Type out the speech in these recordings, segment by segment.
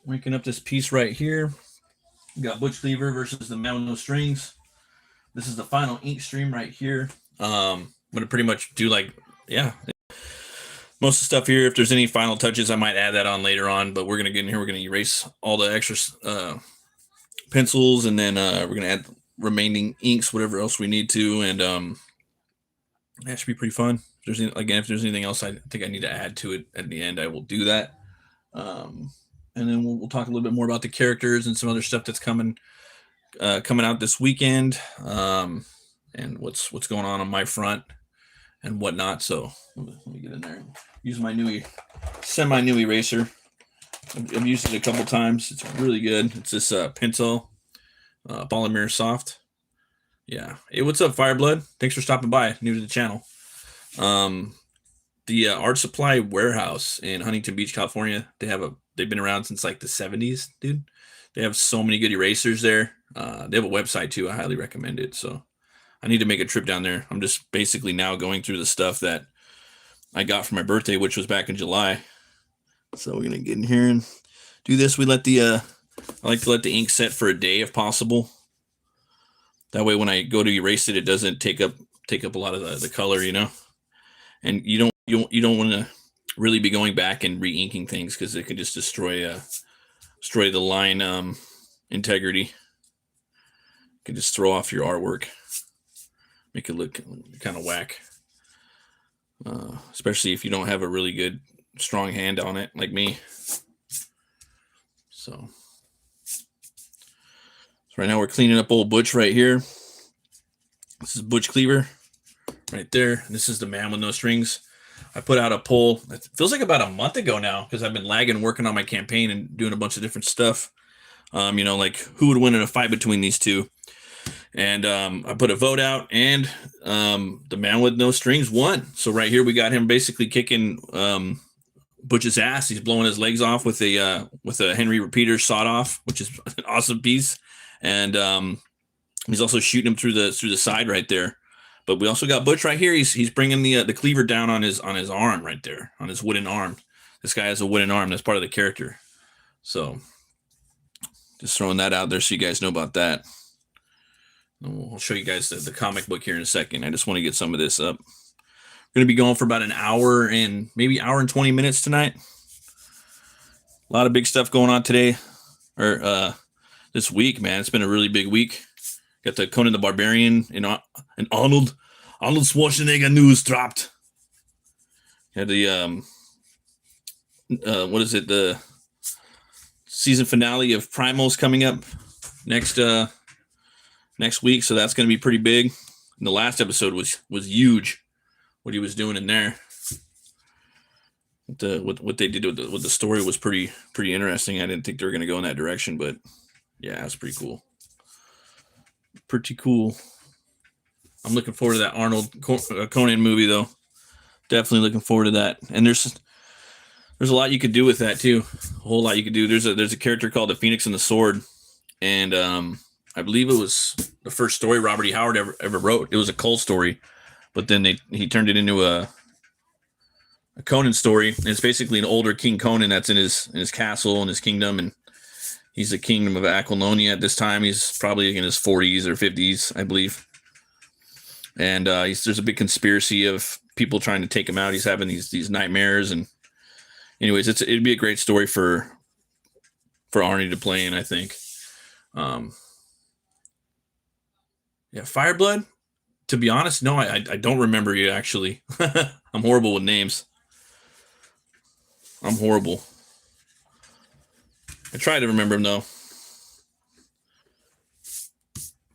Ranking up this piece right here. We got Butch Cleaver versus the Man with No Strings. This is the final ink stream right here. I'm going to pretty much do most of the stuff here. If there's any final touches, I might add that on later on, but we're going to get in here. We're going to erase all the extra pencils, and then we're going to add remaining inks, whatever else we need to, and that should be pretty fun. If there's anything else I think I need to add to it at the end, I will do that. And then we'll talk a little bit more about the characters and some other stuff that's coming out this weekend, and what's going on my front and whatnot. So let me get in there and use my semi-new eraser. I've used it a couple times. It's really good. It's this Pencil Polymer Soft. Yeah. Hey, what's up, Fireblood? Thanks for stopping by. New to the channel. The Art Supply Warehouse in Huntington Beach, California. They've been around since like the 70s, dude. They have so many good erasers there. They have a website too. I highly recommend it. So I need to make a trip down there. I'm just basically now going through the stuff that I got for my birthday, which was back in July. So we're gonna get in here and do this. I like to let the ink set for a day if possible. That way, when I go to erase it, it doesn't take up a lot of the color, you know. And you don't want to really be going back and re-inking things because it can just destroy the line integrity. It can just throw off your artwork, make it look kind of whack. Especially if you don't have a really good strong hand on it like me. So right now we're cleaning up old Butch right here. This is Butch Cleaver right there. This is the Man with No Strings. I put out a poll. It feels like about a month ago now because I've been lagging working on my campaign and doing a bunch of different stuff. Like who would win in a fight between these two. And I put a vote out, and the Man with No Strings won. So right here we got him basically kicking Butch's ass. He's blowing his legs off with a Henry Repeater sawed off, which is an awesome piece. And he's also shooting him through the side right there. But we also got Butch right here. He's bringing the cleaver down on his arm right there, on his wooden arm. This guy has a wooden arm. That's part of the character. So just throwing that out there so you guys know about that. And we'll show you guys the comic book here in a second. I just want to get some of this up. We're going to be going for about an hour and maybe hour and 20 minutes tonight. A lot of big stuff going on today, or this week, man. It's been a really big week. Got the Conan the Barbarian and Arnold Schwarzenegger news dropped. Had the the season finale of Primals coming up next week, so that's going to be pretty big. And the last episode was huge. What he was doing in there, what they did with the story was pretty interesting. I didn't think they were going to go in that direction, but yeah, it's pretty cool. Pretty cool. I'm looking forward to that Arnold Conan movie, though. Definitely looking forward to that. And there's a lot you could do with that too. A whole lot you could do. There's a character called the Phoenix and the Sword, and I believe it was the first story Robert E. Howard ever wrote. It was a Cole story, but then he turned it into a Conan story. And it's basically an older King Conan that's in his castle and his kingdom, and he's the kingdom of Aquilonia at this time. He's probably in his 40s or 50s, I believe. And there's a big conspiracy of people trying to take him out. He's having these nightmares, and anyways, it'd be a great story for Arnie to play in, I think. Yeah, Fireblood. To be honest, no, I don't remember you actually. I'm horrible with names. I'm horrible. I try to remember him though.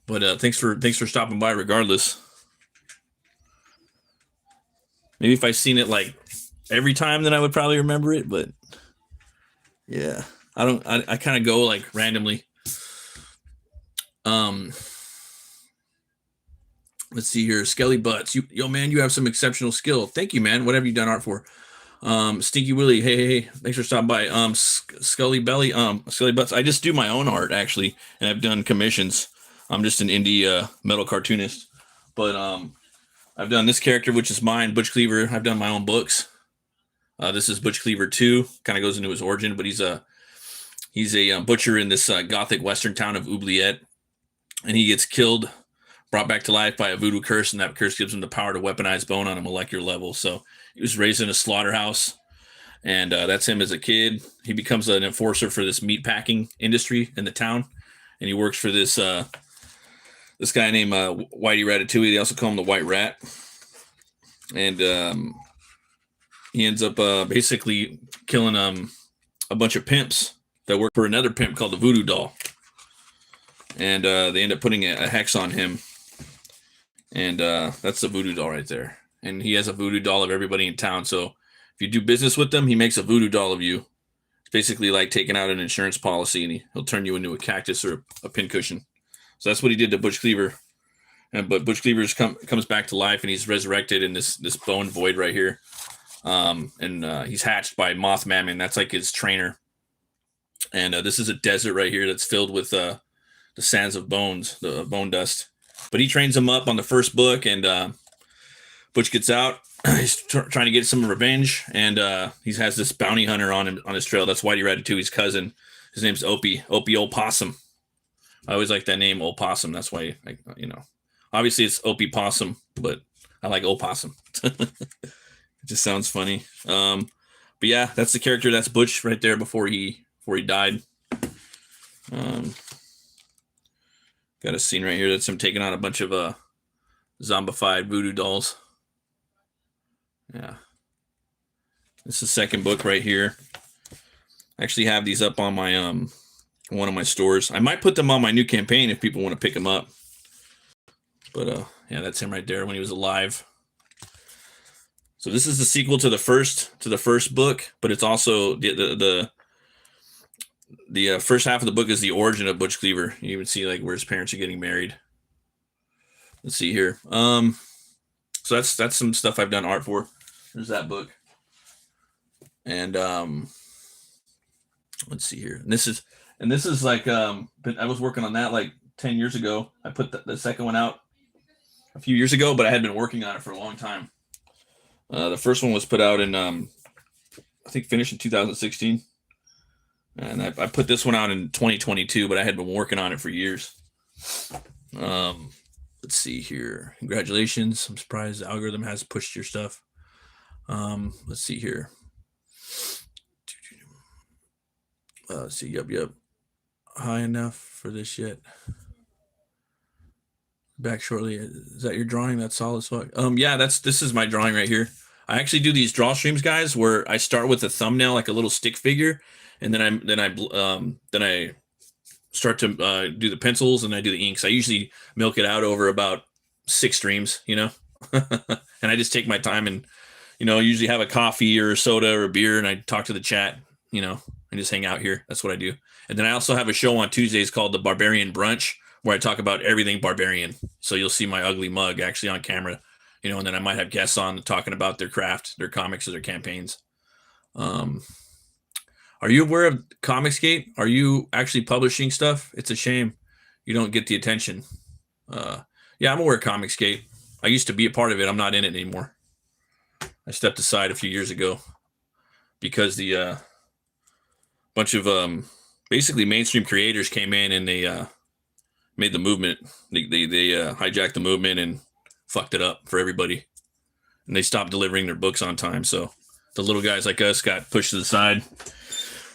But thanks for stopping by regardless. Maybe if I seen it like every time, then I would probably remember it, but yeah. I kind of go like randomly. Let's see here. Skelly Butts. Yo man, you have some exceptional skill. Thank you, man. What have you done art for? Stinky Willie, hey, thanks for stopping by. Scully Belly, Scully Butts. I just do my own art actually, and I've done commissions. I'm just an indie metal cartoonist, but I've done this character, which is mine, Butch Cleaver. I've done my own books. This is Butch Cleaver 2. Kind of goes into his origin, but he's He's a butcher in this gothic western town of Oubliette, and he gets killed, brought back to life by a voodoo curse, and that curse gives him the power to weaponize bone on a molecular level. So he was raised in a slaughterhouse, and that's him as a kid. He becomes an enforcer for this meat packing industry in the town, and he works for this this guy named Whitey Ratatouille. They also call him the White Rat, and he ends up basically killing a bunch of pimps that work for another pimp called the Voodoo Doll, and they end up putting a hex on him, and that's the Voodoo Doll right there. And he has a voodoo doll of everybody in town. So if you do business with them, he makes a voodoo doll of you. It's basically like taking out an insurance policy, and he'll turn you into a cactus or a pincushion. So that's what he did to Butch Cleaver. But Butch Cleaver comes back to life, and he's resurrected in this bone void right here. He's hatched by Moth Mammon. That's like his trainer. And this is a desert right here that's filled with the sands of bones, the bone dust. But he trains him up on the first book, and Butch gets out. He's trying to get some revenge, and he has this bounty hunter on his trail. That's Whitey Ratatouille's cousin. His name's Opie Old Possum. I always like that name, Old Possum. That's why, obviously it's Opie Possum, but I like Old Possum. It just sounds funny. But yeah, that's the character. That's Butch right there before he died. Got a scene right here that's him taking on a bunch of zombified voodoo dolls. Yeah. This is the second book right here. I actually have these up on my one of my stores. I might put them on my new campaign if people want to pick them up. But yeah, that's him right there when he was alive. So this is the sequel to the first book, but it's also the first half of the book is the origin of Butch Cleaver. You even see like where his parents are getting married. Let's see here. So that's some stuff I've done art for. There's that book. And let's see here. And this is like I was working on that like 10 years ago. I put the second one out a few years ago, but I had been working on it for a long time. The first one was put out in I think finished in 2016. And I put this one out in 2022, but I had been working on it for years. Let's see here. Congratulations. I'm surprised the algorithm has pushed your stuff. Let's see here. Let's see. Yep. High enough for this yet. Back shortly. Is that your drawing? That's solid as fuck. Yeah, this is my drawing right here. I actually do these draw streams, guys, where I start with a thumbnail, like a little stick figure, and then I start to do the pencils, and I do the inks. I usually milk it out over about 6 streams, and I just take my time and, usually have a coffee or a soda or a beer, and I talk to the chat, and just hang out here. That's what I do. And then I also have a show on Tuesdays called the Barbarian Brunch, where I talk about everything barbarian. So you'll see my ugly mug actually on camera, and then I might have guests on talking about their craft, their comics, or their campaigns. Are you aware of Comicsgate? Are you actually publishing stuff? It's a shame you don't get the attention. Yeah, I'm aware of Comicsgate. I used to be a part of it. I'm not in it anymore. I stepped aside a few years ago because the bunch of basically mainstream creators came in and they made the movement. They hijacked the movement and fucked it up for everybody. And they stopped delivering their books on time. So the little guys like us got pushed to the side.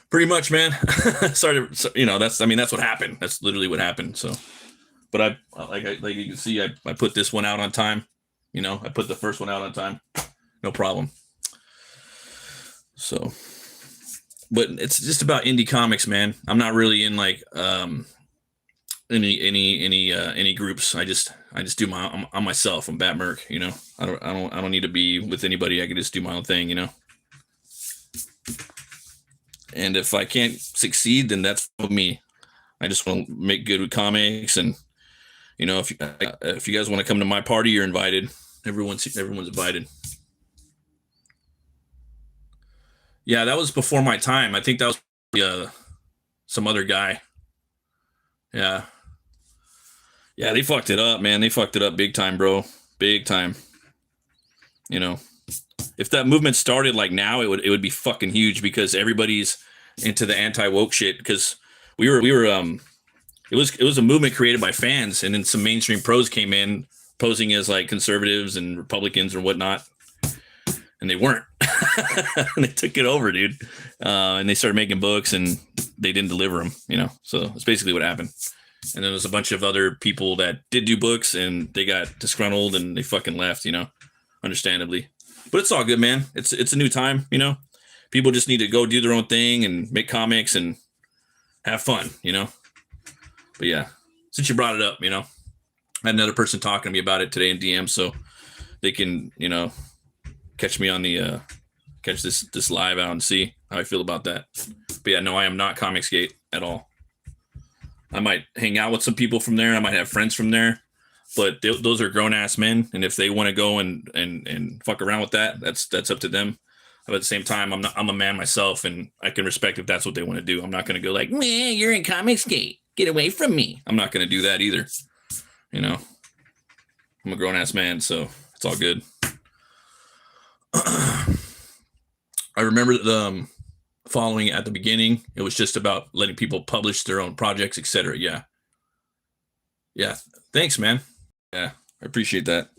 Pretty much, man. That's what happened. That's literally what happened. So, but I like you can see, I put this one out on time. I put the first one out on time. No problem. So, but it's just about indie comics, man. I'm not really in like any groups. I just do I'm myself. I'm BATT MURK. I don't need to be with anybody. I can just do my own thing. And if I can't succeed, then that's for me. I just want to make good with comics, and if you guys want to come to my party, you're invited. Everyone's invited. Yeah, that was before my time. I think that was some other guy. Yeah, they fucked it up, man. They fucked it up big time, bro. Big time. If that movement started like now, it would be fucking huge because everybody's into the anti-woke shit, because we were it was a movement created by fans, and then some mainstream pros came in posing as like conservatives and Republicans or whatnot, and they weren't. And they took it over, dude. And they started making books, and they didn't deliver them, you know. So that's basically what happened. And then there's a bunch of other people that did do books, and they got disgruntled and they fucking left, you know, understandably. But it's all good, man. It's a new time, you know. People just need to go do their own thing and make comics and have fun, you know. But yeah, since you brought it up, you know, I had another person talking to me about it today in DM, so they can, you know, catch me on the catch this live out and see how I feel about that. But yeah, no, I am not Comicsgate at all. I might hang out with some people from there. I might have friends from there, but those are grown ass men, and if they want to go and fuck around with that, that's up to them. But at the same time, I'm a man myself, and I can respect if that's what they want to do. I'm not going to go like, "Meh, you're in Comicsgate. Get away from me." I'm not going to do that either. You know, I'm a grown ass man, so it's all good. I remember the following at the beginning. It was just about letting people publish their own projects, etc. Yeah. Thanks, man. Yeah, I appreciate that.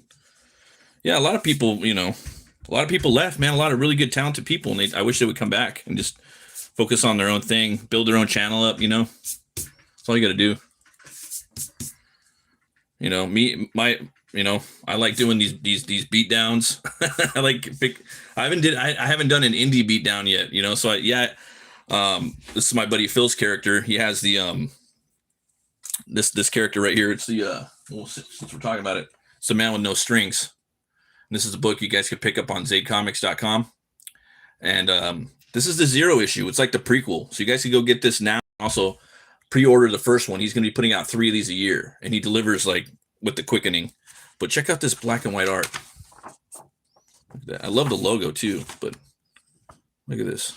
Yeah, a lot of people, you know, a lot of people left, man. A lot of really good, talented people, and I wish they would come back and just focus on their own thing, build their own channel up. You know, that's all you got to do. You know, you know, I like doing these beat downs. I haven't done an indie beat down yet, you know. So this is my buddy Phil's character. He has the this character right here. It's the since we're talking about it, it's The Man with No Strings. And this is a book you guys can pick up on zadecomics.com. And this is the 0 issue. It's like the prequel. So you guys can go get this now. Also pre-order the first one. He's going to be putting out 3 of these a year, and he delivers like with the quickening. But check out this black and white art. Look at that. I love the logo too, but look at this.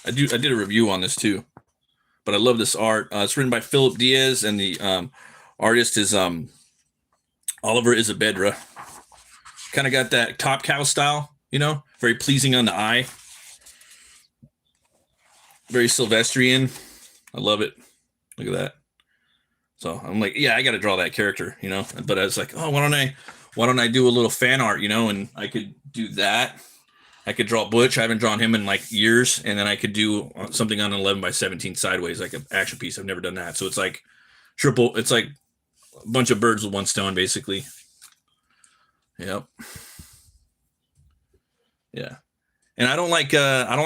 I did a review on this too, but I love this art. It's written by Philip Diaz, and the artist is Oliver Isabedra. Kind of got that Top Cow style, you know, very pleasing on the eye. Very Sylvestrian. I love it. Look at that. So I'm like, yeah, I got to draw that character, you know. But I was like, oh, why don't I do a little fan art, you know? And I could do that. I could draw Butch. I haven't drawn him in like years, and then I could do something on an 11x17 sideways, like an action piece. I've never done that, so it's like triple. It's like a bunch of birds with one stone, basically. Yep. Yeah. And I don't like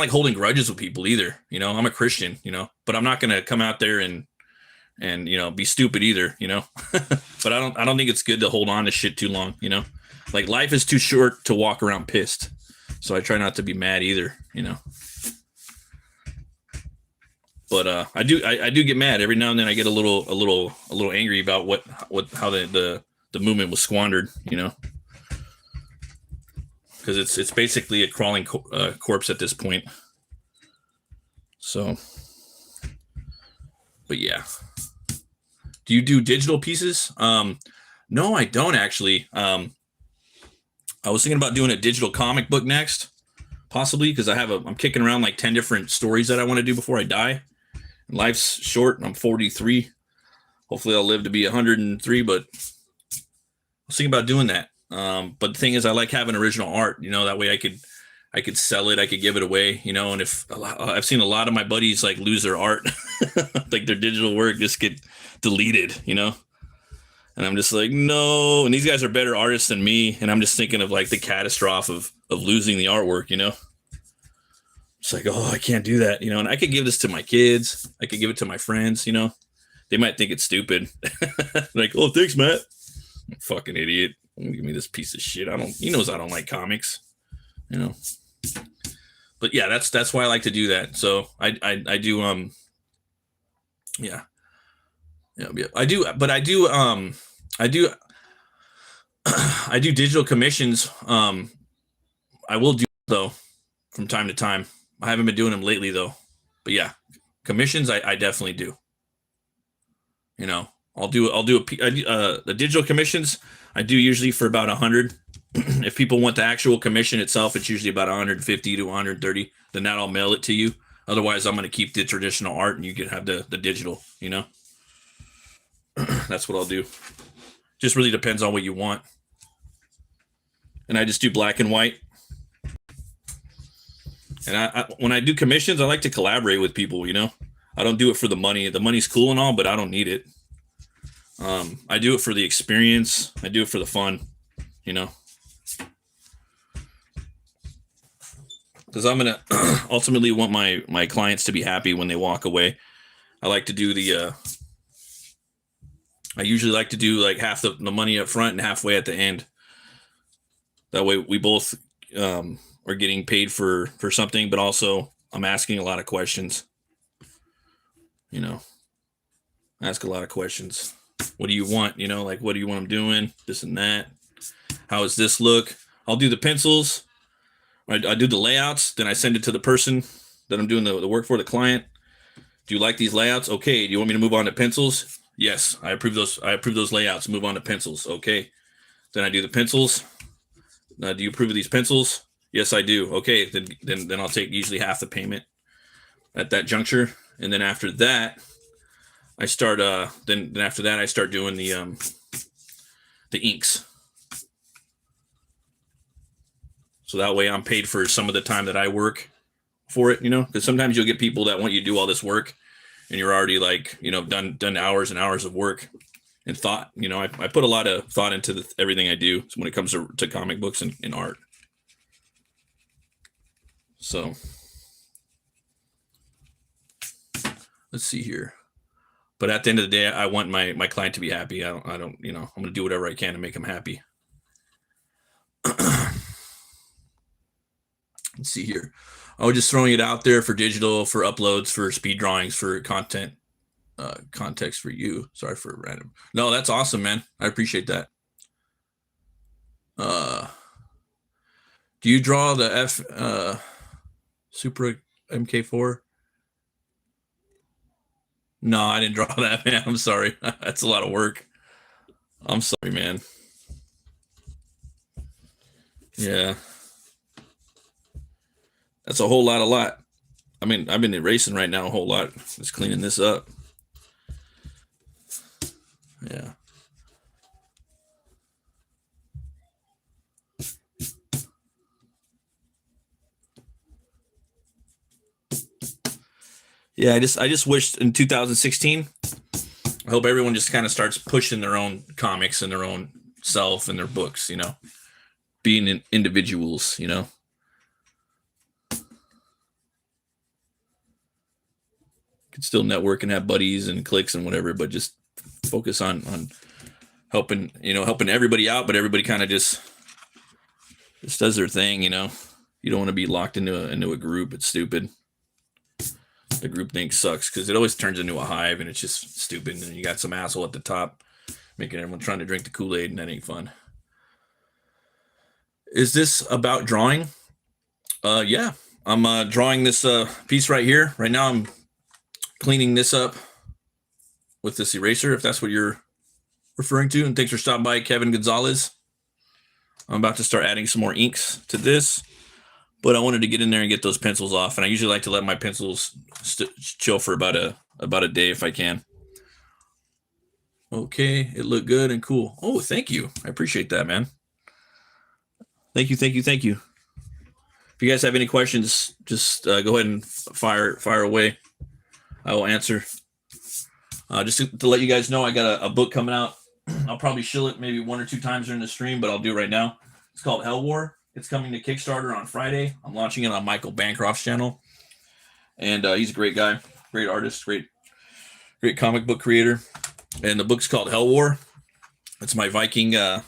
holding grudges with people either. You know, I'm a Christian, you know, but I'm not gonna come out there and you know, be stupid either, you know. But I don't think it's good to hold on to shit too long, you know. Like, life is too short to walk around pissed. So I try not to be mad either, you know. But I do get mad every now and then. I get a little angry about how the movement was squandered, you know. Because it's basically a crawling corpse at this point. So, but yeah. Do you do digital pieces? No, I don't actually. I was thinking about doing a digital comic book next, possibly, because I'm kicking around like 10 different stories that I want to do before I die. And life's short, and I'm 43. Hopefully I'll live to be 103, but I was thinking about doing that. But the thing is, I like having original art, you know, that way I could sell it. I could give it away, you know, and I've seen a lot of my buddies like lose their art, like their digital work just get deleted, you know, and I'm just like, no. And these guys are better artists than me. And I'm just thinking of like the catastrophe of losing the artwork, you know. It's like, oh, I can't do that, you know. And I could give this to my kids. I could give it to my friends, you know. They might think it's stupid. Like, oh, thanks, Matt. Fucking idiot. Give me this piece of shit. He knows I don't like comics, you know. But yeah, that's why I like to do that. So I do yeah. I do I do digital commissions. I will do though from time to time. I haven't been doing them lately though. But yeah, commissions I definitely do. You know, the digital commissions I do usually for about 100. If people want the actual commission itself, it's usually about 150 to 130. Then I'll mail it to you. Otherwise, I'm going to keep the traditional art and you can have the digital, you know? That's what I'll do. Just really depends on what you want. And I just do black and white. And when I do commissions, I like to collaborate with people, you know? I don't do it for the money. The money's cool and all, but I don't need it. I do it for the experience. I do it for the fun, you know? Because I'm going to ultimately want my clients to be happy when they walk away. I like to do I usually like to do like half the money up front and halfway at the end. That way we both are getting paid for something, but also I'm asking a lot of questions. You know, ask a lot of questions. What do you want? You know, like, what do you want them doing? This and that. How does this look? I'll do the pencils. I do the layouts. Then I send it to the person that I'm doing the work for, the client. Do you like these layouts? Okay. Do you want me to move on to pencils? Yes, I approve those. I approve those layouts. Move on to pencils. Okay. Then I do the pencils. Do you approve of these pencils? Yes, I do. Okay. Then I'll take usually half the payment at that juncture. And then after that, I start. Then after that, I start doing the inks. So that way I'm paid for some of the time that I work for it, you know, because sometimes you'll get people that want you to do all this work and you're already like, you know, done hours and hours of work and thought, you know, I put a lot of thought into everything I do when it comes to comic books and art. So let's see here. But at the end of the day, I want my client to be happy. I don't, you know, I'm going to do whatever I can to make them happy. Let's see here. I was just throwing it out there for digital, for uploads, for speed drawings, for content, context for you. Sorry for random. No, that's awesome, man. I appreciate that. Do you draw the Supra MK4? No, I didn't draw that, man. I'm sorry. That's a lot of work. I'm sorry, man. Yeah. That's a whole lot. I mean, I've been erasing right now a whole lot. Just cleaning this up. Yeah. Yeah, I just wished in 2016, I hope everyone just kind of starts pushing their own comics and their own self and their books, you know, being individuals, you know. Could still network and have buddies and cliques and whatever, but just focus on helping, you know, helping everybody out, but everybody kind of just does their thing, you know. You don't want to be locked into a group. It's stupid. The group thing sucks because it always turns into a hive and it's just stupid. And you got some asshole at the top making everyone trying to drink the Kool-Aid, and that ain't fun. Is this about drawing? Yeah, I'm drawing this piece right here. Right now I'm cleaning this up with this eraser, if that's what you're referring to. And thanks for stopping by, Kevin Gonzalez. I'm about to start adding some more inks to this, but I wanted to get in there and get those pencils off. And I usually like to let my pencils chill for about a day if I can. Okay, it looked good and cool. Oh, thank you. I appreciate that, man. Thank you. If you guys have any questions, just go ahead and fire away. I will answer. Just to let you guys know, I got a book coming out. I'll probably shill it maybe 1 or 2 times during the stream, but I'll do it right now. It's called HELWÄR. It's coming to Kickstarter on Friday. I'm launching it on Michael Bancroft's channel. And he's a great guy, great artist, great comic book creator. And the book's called HELWÄR. It's my biker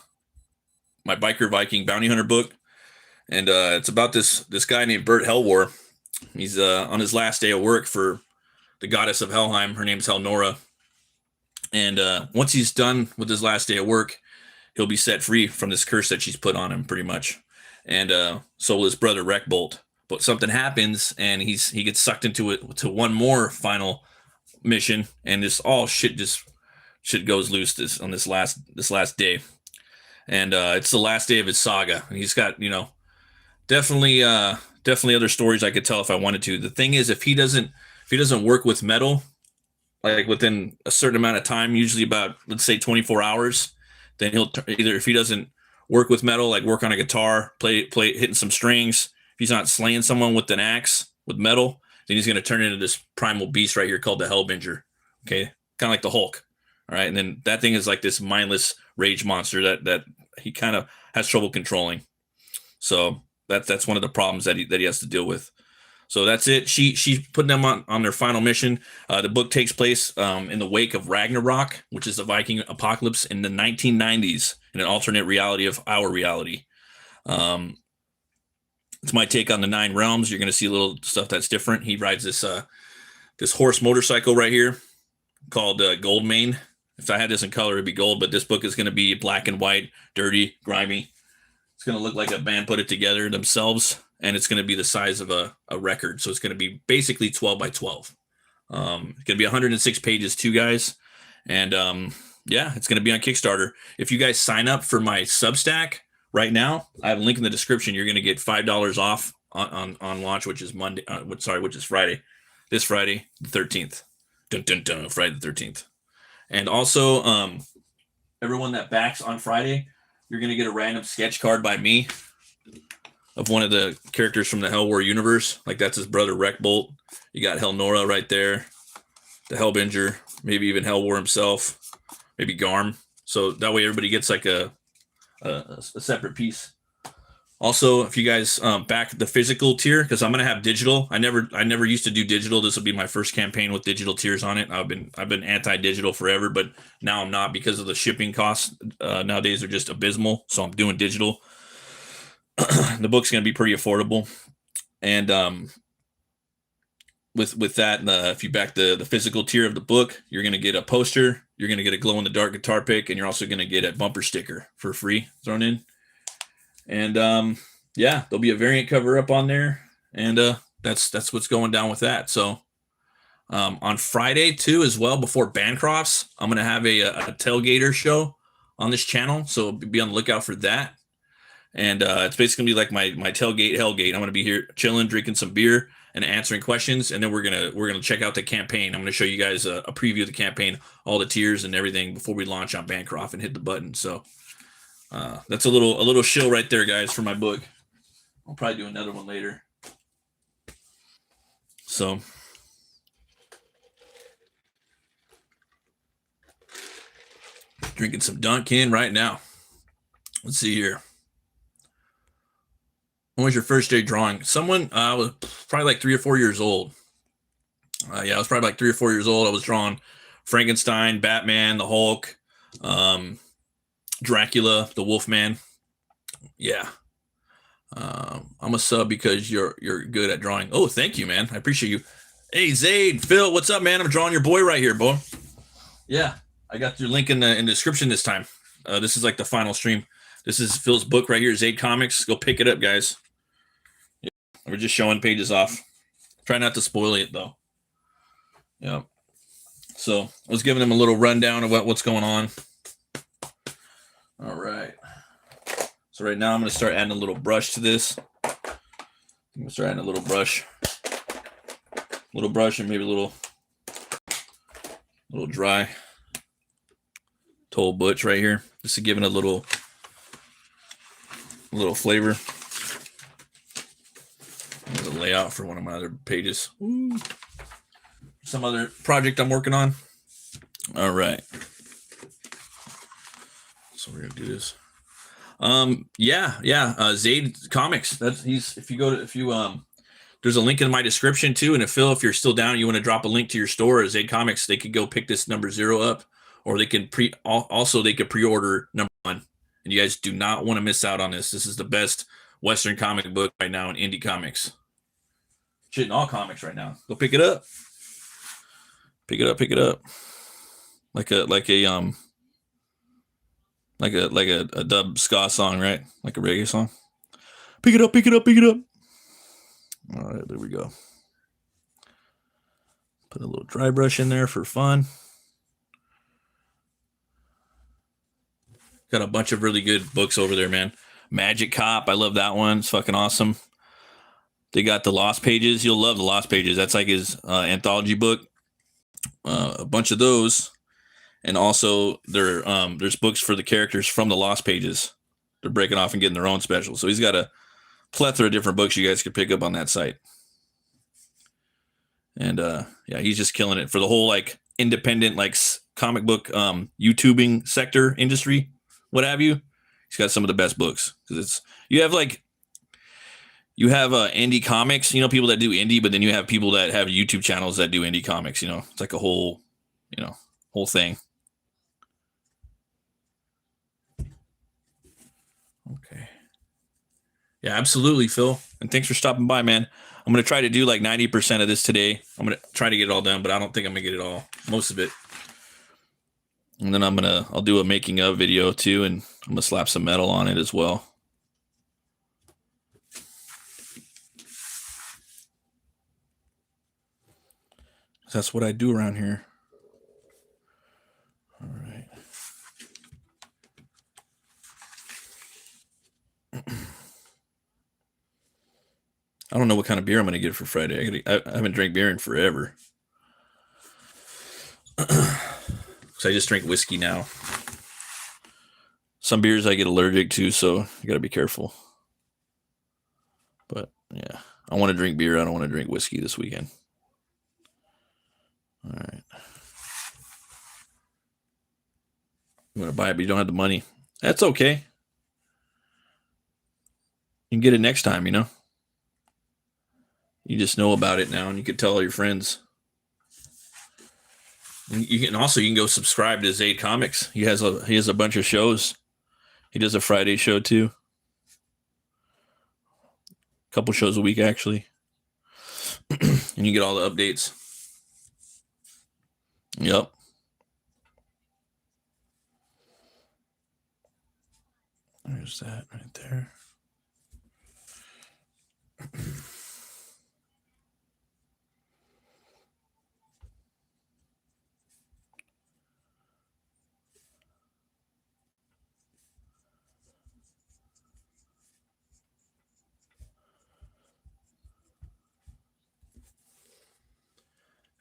Viking bounty hunter book. And it's about this guy named Bert HELWÄR. He's on his last day of work for the goddess of Helheim. Her name's Helnora. And once he's done with his last day of work, he'll be set free from this curse that she's put on him, pretty much. And so will his brother Wreckbolt. But something happens, and he gets sucked into one more final mission, and this all shit goes loose on this last day. And it's the last day of his saga. And he's got, you know, definitely, definitely other stories I could tell if I wanted to. The thing is, if he doesn't work with metal, like within a certain amount of time, usually about, let's say, 24 hours, then he'll either, if he doesn't work with metal, like work on a guitar, play hitting some strings, if he's not slaying someone with an axe with metal, then he's going to turn into this primal beast right here called the Hellbinger. Okay, kind of like the Hulk. All right, and then that thing is like this mindless rage monster that he kind of has trouble controlling. So that's one of the problems that he has to deal with. So that's it. She's putting them on their final mission. The book takes place in the wake of Ragnarok, which is the Viking apocalypse in the 1990s, in an alternate reality of our reality. It's my take on the 9 realms. You're going to see a little stuff that's different. He rides this horse motorcycle right here called Goldmane. If I had this in color, it'd be gold, but this book is going to be black and white, dirty, grimy. It's going to look like a band put it together themselves, and it's going to be the size of a record. So it's going to be basically 12 by 12. It's going to be 106 pages too, guys. And yeah, it's going to be on Kickstarter. If you guys sign up for my Substack right now, I have a link in the description. You're going to get $5 off on launch, which is which is Friday. This Friday, the 13th. Dun, dun, dun, Friday the 13th. And also, everyone that backs on Friday, you're going to get a random sketch card by me of one of the characters from the HELWÄR universe. Like that's his brother, Wreckbolt. You got Helnora right there, the Hellbinger, maybe even HELWÄR himself, maybe Garm. So that way everybody gets like a separate piece. Also, if you guys back the physical tier, because I'm gonna have digital. I never used to do digital. This will be my first campaign with digital tiers on it. I've been anti-digital forever, but now I'm not because of the shipping costs. Nowadays they're just abysmal, so I'm doing digital. The book's gonna be pretty affordable, and with that, if you back the physical tier of the book, you're gonna get a poster, you're gonna get a glow in the dark guitar pick, and you're also gonna get a bumper sticker for free thrown in. And yeah, there'll be a variant cover up on there, and that's what's going down with that. So on Friday too, as well, before Bancrofts, I'm gonna have a tailgater show on this channel, so be on the lookout for that. And it's basically gonna be like my tailgate hellgate. I'm gonna be here chilling, drinking some beer, and answering questions, and then we're gonna check out the campaign. I'm gonna show you guys a preview of the campaign, all the tiers and everything before we launch on Bancroft and hit the button. So. That's a little shill right there, guys, for my book. I'll probably do another one later. So drinking some Dunkin' right now. Let's see here. When was your first day drawing? Someone was probably like 3 or 4 years old. Yeah, I was probably like 3 or 4 years old. I was drawing Frankenstein, Batman, the Hulk, Dracula, the Wolfman. Yeah. I'm a sub because you're good at drawing. Oh, thank you, man. I appreciate you. Hey, Zaid, Phil, what's up, man? I'm drawing your boy right here, boy. Yeah, I got your link in the description this time. This is like the final stream. This is Phil's book right here, Zaid Comics. Go pick it up, guys. Yeah, we're just showing pages off. Try not to spoil it, though. Yeah. So I was giving them a little rundown of what's going on. All right. So right now I'm going to start adding a little brush to this. I'm going to start adding a little brush and maybe a little dry Toll Butch right here, just to give it a little flavor. There's a layout for one of my other pages. Ooh. Some other project I'm working on. All right. So we're gonna do this. Zaid Comics. There's a link in my description too. And if you're still down, you want to drop a link to your store, Zaid Comics, they could go pick this number 0 up, or they can pre-order number 1. And you guys do not want to miss out on this. This is the best Western comic book right now in indie comics. Shit, in all comics right now. Go pick it up. Pick it up. Like a dub ska song, right? Like a reggae song. Pick it up. All right, there we go. Put a little dry brush in there for fun. Got a bunch of really good books over there, man. Magic Cop. I love that one. It's fucking awesome. They got the Lost Pages. You'll love the Lost Pages. That's like his anthology book. A bunch of those. And also there's books for the characters from the Lost Pages. They're breaking off and getting their own special. So he's got a plethora of different books you guys could pick up on that site. And yeah, he's just killing it for the whole like independent like comic book YouTubing sector industry, what have you. He's got some of the best books because it's you have indie comics, you know, people that do indie, but then you have people that have YouTube channels that do indie comics. You know, it's like a whole thing. Okay. Yeah, absolutely, Phil. And thanks for stopping by, man. I'm going to try to do like 90% of this today. I'm going to try to get it all done, but I don't think I'm going to get it all, most of it. And then I'll do a making of video too, and I'm going to slap some metal on it as well. That's what I do around here. All right. I don't know what kind of beer I'm going to get for Friday. I haven't drank beer in forever. So I just drink whiskey now. Some beers I get allergic to, so you got to be careful. But yeah, I want to drink beer. I don't want to drink whiskey this weekend. All right. You want to buy it, but you don't have the money. That's okay. You can get it next time, you know. You just know about it now, and you can tell all your friends. And you can go subscribe to Zaid Comics. He has a bunch of shows. He does a Friday show too. A couple shows a week actually, and you get all the updates. Yep. There's that right there.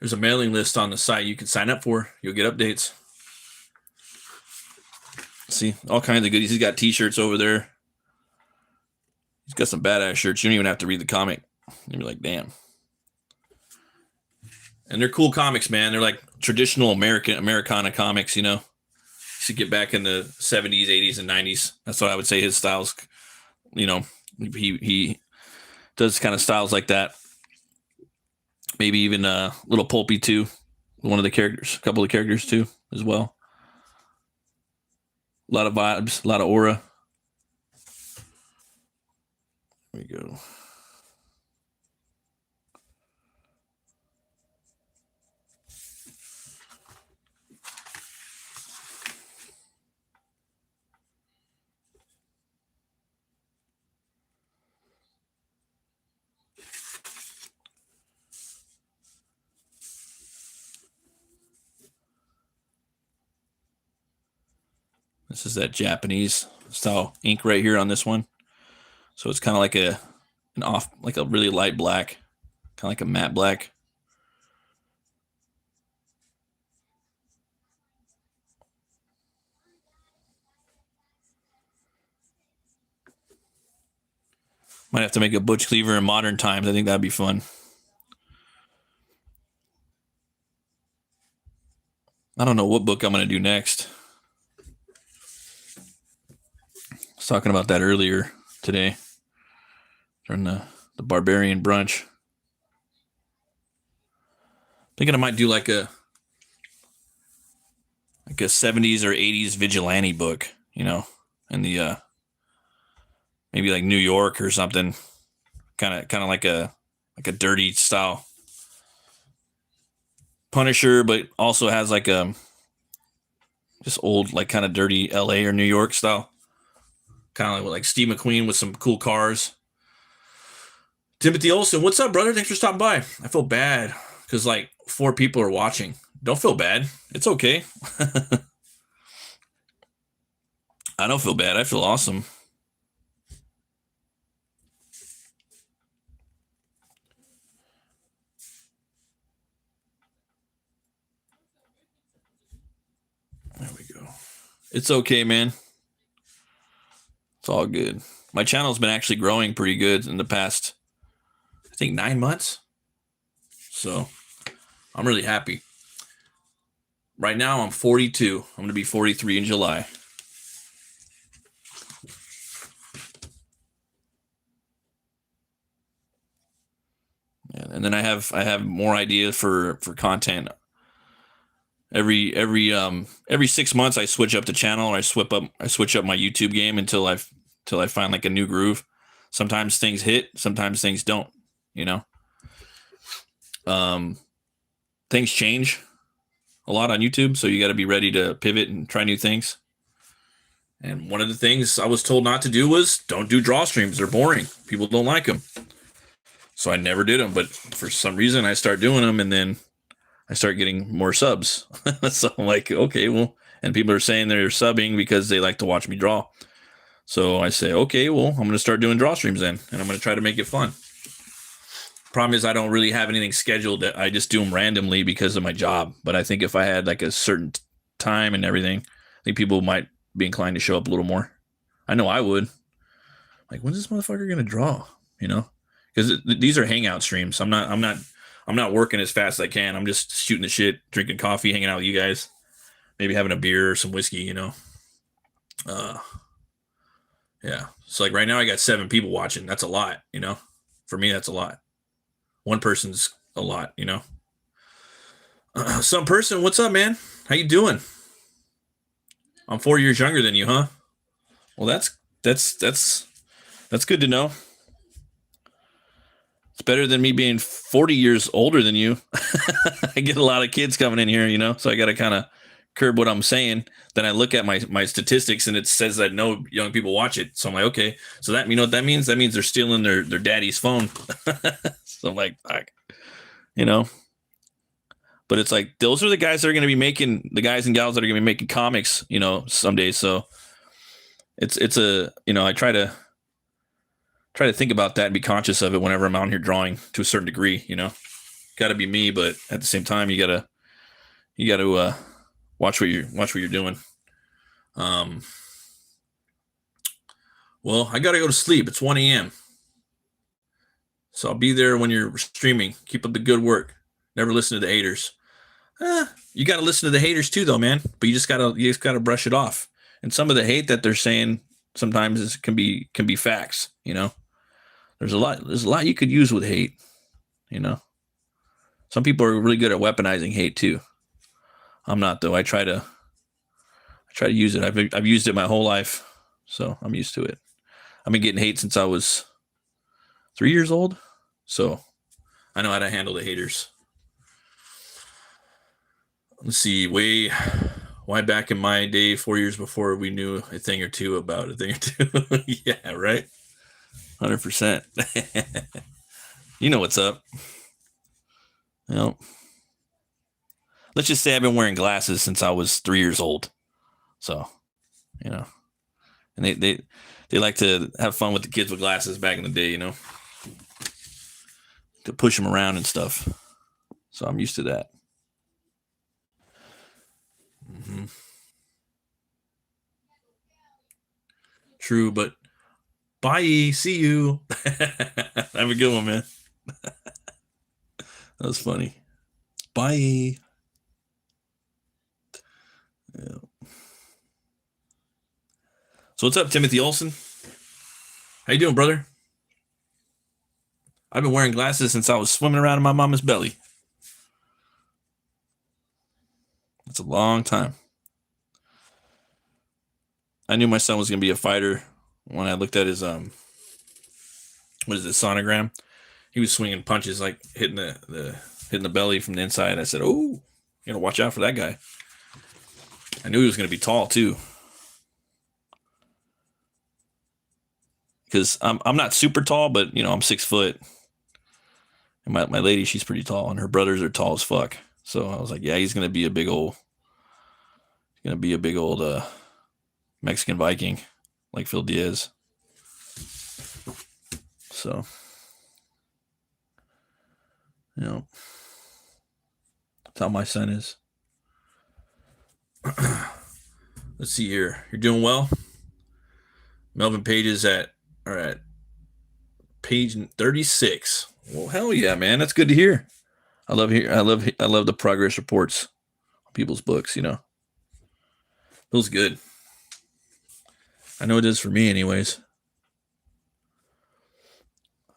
There's a mailing list on the site you can sign up for. You'll get updates. See, all kinds of goodies. He's got t-shirts over there. He's got some badass shirts. You don't even have to read the comic. You'll be like, damn. And they're cool comics, man. They're like traditional Americana comics, you know. You should get back in the 70s, 80s, and 90s. That's what I would say his styles, you know, he does kind of styles like that. Maybe even a little pulpy too. One of the characters, a couple of characters too, as well. A lot of vibes, a lot of aura. There we go. This is that Japanese style ink right here on this one. So it's kind of like a really light black, kind of like a matte black. Might have to make a Butch Cleaver in modern times. I think that'd be fun. I don't know what book I'm going to do next. I was talking about that earlier today during the Barbarian brunch. Thinking I might do like a 70s or 80s vigilante book, you know, in the maybe like New York or something. Kind of like a dirty style Punisher, but also has like a just old, like kind of dirty LA or New York style. Kind of like Steve McQueen with some cool cars. Timothy Olsen, what's up, brother? Thanks for stopping by. I feel bad because like 4 people are watching. Don't feel bad. It's okay. I don't feel bad. I feel awesome. It's okay, man. It's all good. My channel's been actually growing pretty good in the past, I think, 9 months. So I'm really happy. Right now I'm 42. I'm going to be 43 in July. And then I have more ideas for content. Every 6 months I switch up the channel, or I switch up my YouTube game until I find like a new groove. Sometimes things hit, sometimes things don't, you know. Things change a lot on YouTube, so you got to be ready to pivot and try new things. And one of the things I was told not to do was don't do draw streams. They're boring. People don't like them. So I never did them, but for some reason I start doing them, and then I start getting more subs. So I'm like, okay, well, and people are saying they're subbing because they like to watch me draw. So I say, okay, well, I'm going to start doing draw streams then, and I'm going to try to make it fun. Problem is I don't really have anything scheduled. I just do them randomly because of my job. But I think if I had like a certain time and everything, I think people might be inclined to show up a little more. I know I would. Like, when's this motherfucker going to draw? You know? Because these are hangout streams. I'm not working as fast as I can. I'm just shooting the shit, drinking coffee, hanging out with you guys, maybe having a beer or some whiskey, you know. Yeah. So like right now I got 7 people watching. That's a lot, you know. For me, that's a lot. One person's a lot, you know. Some person, what's up, man? How you doing? I'm 4 years younger than you, huh? Well, that's good to know. It's better than me being 40 years older than you. I get a lot of kids coming in here, you know, so I got to kind of curb what I'm saying. Then I look at my statistics and it says that no young people watch it. So I'm like, okay, so that, you know what that means? That means they're stealing their daddy's phone. So I'm like, you know, but it's like, those are the guys that are going to be making, the guys and gals that are going to be making comics, you know, someday. So it's a, you know, I try to think about that and be conscious of it whenever I'm out here drawing to a certain degree, you know. Got to be me, but at the same time, you got to watch what you're doing. Well, I got to go to sleep. It's 1 a.m. So I'll be there when you're streaming. Keep up the good work. Never listen to the haters. You got to listen to the haters too, though, man. But you just gotta brush it off. And some of the hate that they're saying sometimes can be facts, you know. There's a lot you could use with hate, you know. Some people are really good at weaponizing hate too. I'm not, though. I try to use it. I've used it my whole life, so I'm used to it. I've been getting hate since I was 3 years old, so I know how to handle the haters. Let's see, way back in my day, 4 years before we knew a thing or two about a thing or two. Yeah, right. 100%. You know what's up. You know, let's just say I've been wearing glasses since I was 3 years old. So, you know, and they like to have fun with the kids with glasses back in the day, you know, to push them around and stuff. So I'm used to that. Mm-hmm. True, but bye. See you. Have a good one, man. That was funny. Bye. Yeah. So what's up, Timothy Olsen? How you doing, brother? I've been wearing glasses since I was swimming around in my mama's belly. That's a long time. I knew my son was going to be a fighter when I looked at his sonogram. He was swinging punches, like hitting the belly from the inside. I said, "Oh, you gotta watch out for that guy." I knew he was going to be tall too, because I'm not super tall, but you know I'm 6 foot. And my lady, she's pretty tall, and her brothers are tall as fuck. So I was like, yeah, he's going to be a big old Mexican Viking, like Phil Diaz. So, you know, that's how my son is. Let's see here. You're doing well. Melvin Page is at page 36. Well, hell yeah, man. That's good to hear. I love the progress reports on people's books, you know. Feels good. I know it is for me anyways.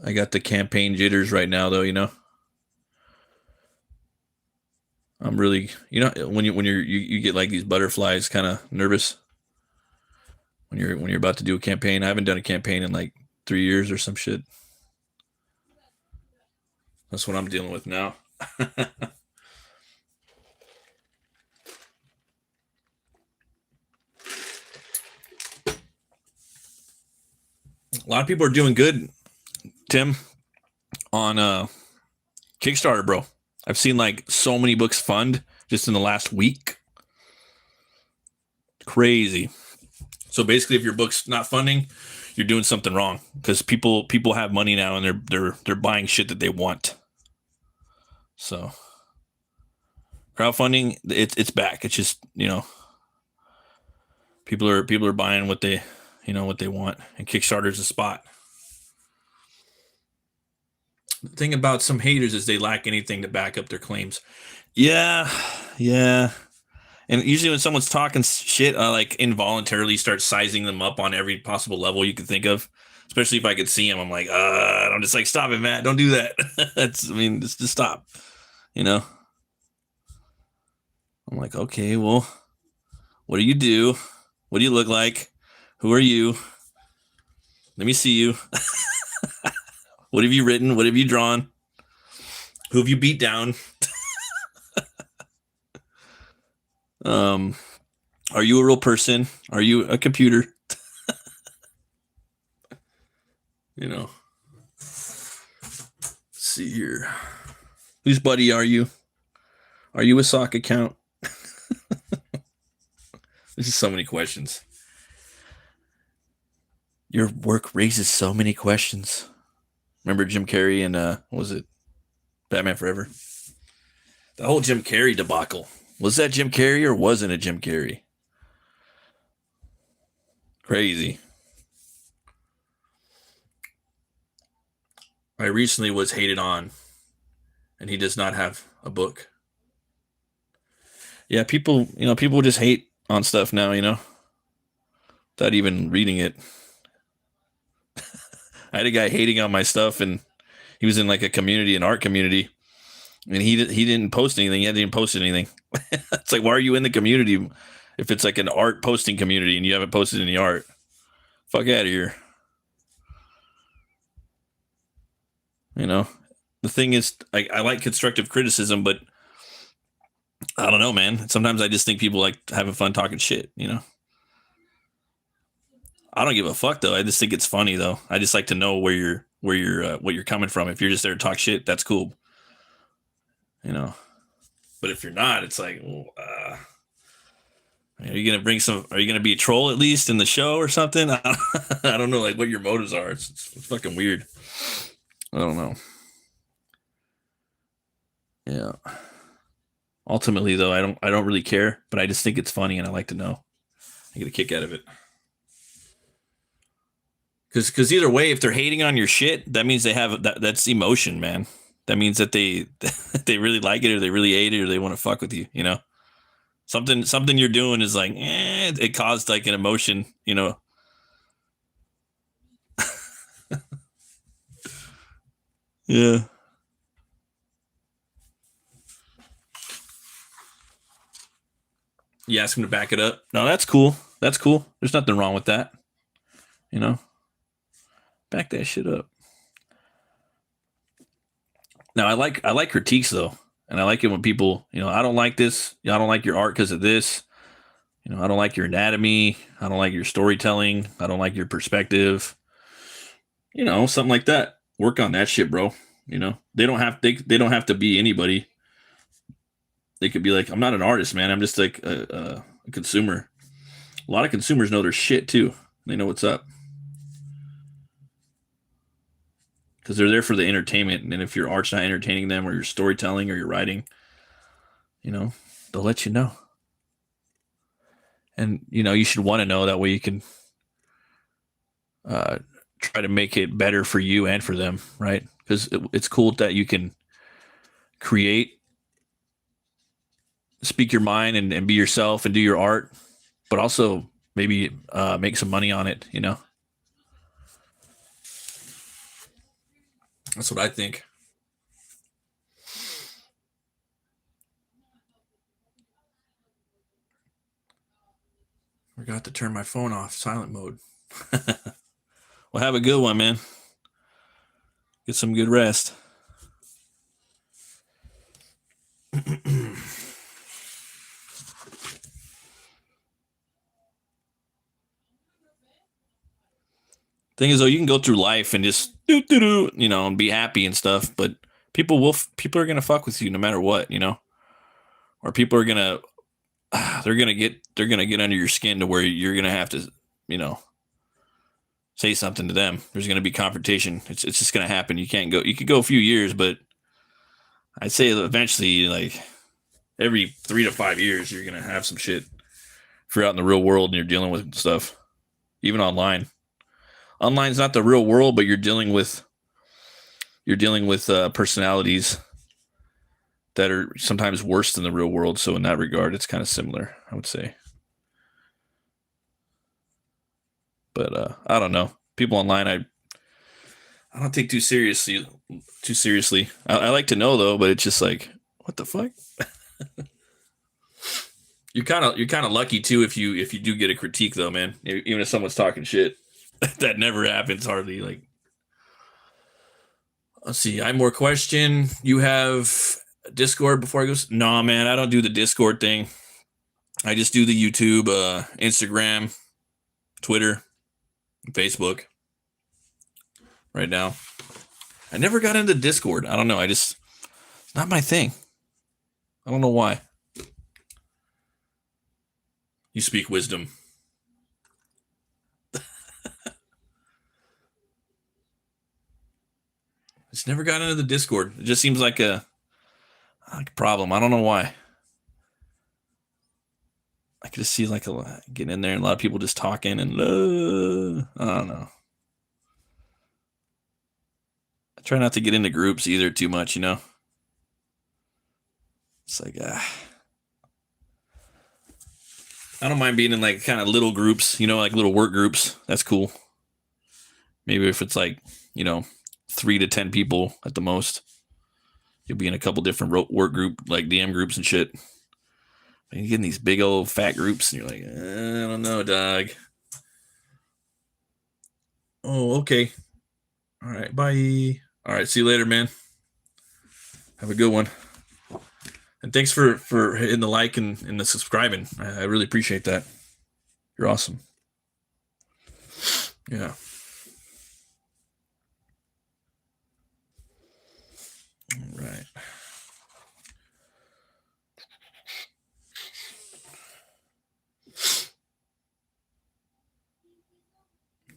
I got the campaign jitters right now though, you know. I'm really, you know, when you get like these butterflies kind of nervous when you're about to do a campaign. I haven't done a campaign in like 3 years or some shit. That's what I'm dealing with now. A lot of people are doing good, Tim, on Kickstarter, bro. I've seen like so many books fund just in the last week. Crazy. So basically, if your book's not funding, you're doing something wrong because people have money now and they're buying shit that they want. So crowdfunding, it's back. It's just, you know, people are buying what they want, and Kickstarter's a spot. The thing about some haters is they lack anything to back up their claims. Yeah. And usually when someone's talking shit, I like involuntarily start sizing them up on every possible level you could think of. Especially if I could see them, I'm like, I'm just like, stop it, Matt, don't do that. Just stop. You know. I'm like, okay, well, what do you do? What do you look like? Who are you? Let me see you. What have you written? What have you drawn? Who have you beat down? Are you a real person? Are you a computer? You know. Let's see here. Whose buddy are you? Are you a sock account? There's just so many questions. Your work raises so many questions. Remember Jim Carrey and what was it? Batman Forever? The whole Jim Carrey debacle. Was that Jim Carrey or wasn't it Jim Carrey? Crazy. I recently was hated on, and he does not have a book. Yeah, people just hate on stuff now, you know, without even reading it. I had a guy hating on my stuff, and he was in like a community, an art community, and he didn't post anything. He hadn't even posted anything. It's like, why are you in the community if it's like an art posting community and you haven't posted any art? Fuck out of here. You know, the thing is, I like constructive criticism, but I don't know, man. Sometimes I just think people like having fun talking shit, you know? I don't give a fuck though. I just think it's funny though. I just like to know what you're coming from. If you're just there to talk shit, that's cool. You know, but if you're not, it's like, well, are you gonna be a troll at least in the show or something? I don't know, like what your motives are. It's fucking weird. I don't know. Yeah. Ultimately though, I don't really care, but I just think it's funny and I like to know. I get a kick out of it. Because either way, if they're hating on your shit, that means they have that's emotion, man. That means that they they really like it or they really hate it or they want to fuck with you, you know? Something you're doing is like, it caused like an emotion, you know? Yeah. You ask him to back it up. No, that's cool. That's cool. There's nothing wrong with that. You know? Back that shit up. Now I like critiques though. And I like it when people, you know, I don't like this. I don't like your art because of this. You know, I don't like your anatomy. I don't like your storytelling. I don't like your perspective. You know, something like that. Work on that shit, bro. You know, they don't have to be anybody. They could be like, I'm not an artist, man. I'm just like a consumer. A lot of consumers know their shit too. They know what's up because they're there for the entertainment. And if your art's not entertaining them, or your storytelling, or your writing, you know, they'll let you know. And, you should want to know, that way you can try to make it better for you and for them, right? Because it's cool that you can create, speak your mind, and be yourself and do your art, but also maybe make some money on it, That's what I think. Forgot to turn my phone off, silent mode. Well, have a good one, man. Get some good rest. Thing is, though, you can go through life and just and be happy and stuff, but people are gonna fuck with you no matter what, or people are gonna they're gonna get under your skin to where you're gonna have to, say something to them. There's gonna be confrontation. It's just gonna happen. You could go a few years, but I'd say eventually, like every 3 to 5 years, you're gonna have some shit. If you're out in the real world and you're dealing with stuff, even online. Online's not the real world, but you're dealing with personalities that are sometimes worse than the real world. So in that regard, it's kind of similar, I would say. But I don't know. People online, I don't take too seriously. I like to know, though, but it's just like, what the fuck? You're kind of lucky too if you do get a critique, though, man. Even if someone's talking shit. That never happens hardly. Like, let's see. I have more question. You have Discord before I go? No, man, I don't do the Discord thing. I just do the YouTube, Instagram, Twitter, and Facebook. Right now, I never got into Discord. I don't know. It's not my thing. I don't know why. You speak wisdom. It's never got into the Discord. It just seems like a problem. I don't know why. I could just see like getting in there and a lot of people just talking and I don't know. I try not to get into groups either too much, It's like I don't mind being in like kind of little groups, like little work groups. That's cool. Maybe if it's like, 3 to 10 people at the most. You'll be in a couple different work group, like DM groups and shit. And you get in these big old fat groups, and you're like, I don't know, dog. Oh, okay. All right, bye. All right, see you later, man. Have a good one. And thanks for hitting the like and the subscribing. I really appreciate that. You're awesome. Yeah. All right.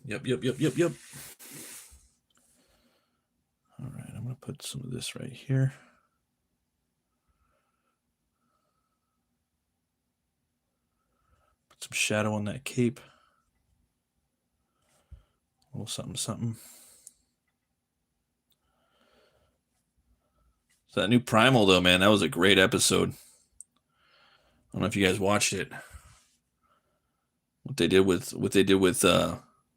Yep. All right, I'm going to put some of this right here. Put some shadow on that cape. A little something. So that new Primal, though, man, that was a great episode. I don't know if you guys watched it. What they did with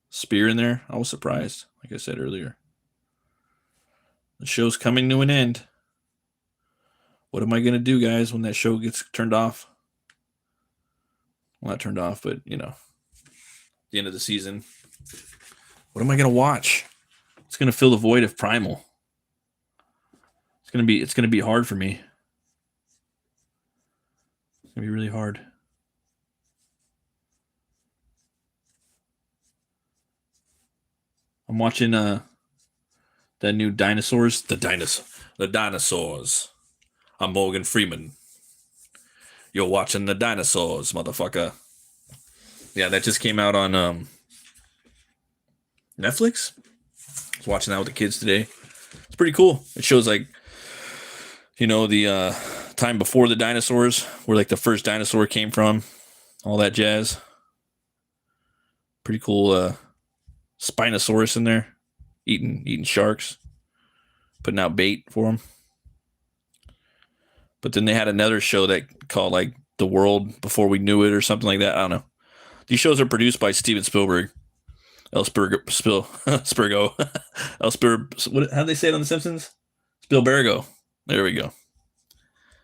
Spear in there, I was surprised. Like I said earlier, the show's coming to an end. What am I gonna do, guys, when that show gets turned off? Well, not turned off, but the end of the season. What am I gonna watch? It's gonna fill the void of Primal. It's gonna be hard for me. It's gonna be really hard. I'm watching that new Dinosaurs. The Dinosaurs. I'm Morgan Freeman. You're watching the Dinosaurs, motherfucker. Yeah, that just came out on Netflix. I was watching that with the kids today. It's pretty cool. It shows like the time before the dinosaurs, where like the first dinosaur came from, all that jazz. Pretty cool Spinosaurus in there, eating sharks, putting out bait for them. But then they had another show that called like The World Before We Knew It or something like that. I don't know. These shows are produced by Steven Spielberg. Spurgo. How do they say it on The Simpsons? Spielbergo. There we go.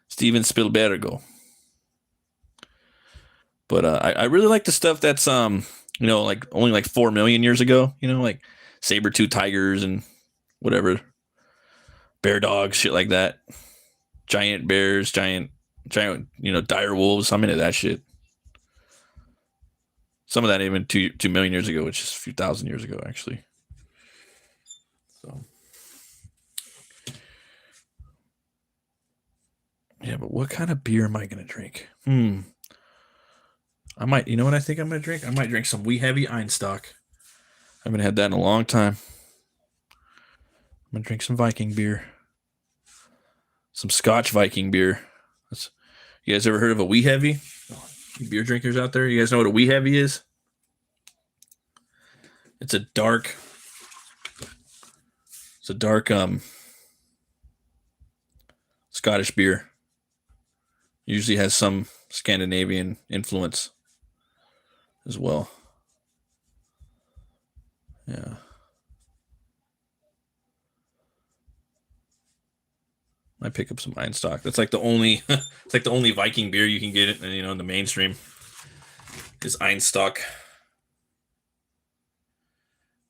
Steven Spielbergo. But I really like the stuff that's like only like 4 million years ago. Like saber-tooth tigers and whatever, bear dogs, shit like that. Giant bears, giant, dire wolves. I'm into that shit. Some of that even 2 million years ago, which is a few thousand years ago, actually. So, yeah, but what kind of beer am I gonna drink? I might. You know what I think I'm gonna drink? I might drink some Wee Heavy Einstock. I haven't had that in a long time. I'm gonna drink some Viking beer, some Scotch Viking beer. You guys ever heard of a Wee Heavy? You beer drinkers out there, you guys know what a Wee Heavy is? It's a dark Scottish beer. Usually has some Scandinavian influence as well. Yeah. I pick up some Einstock. That's like the only it's like the only Viking beer you can get it, in the mainstream is Einstock.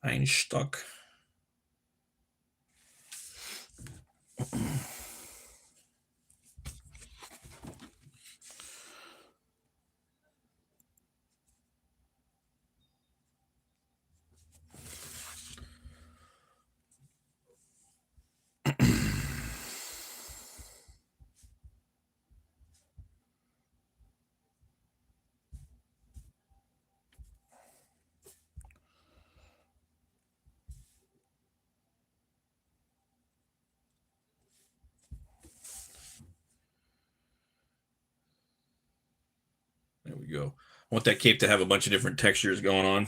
Einstock. There we go. I want that cape to have a bunch of different textures going on.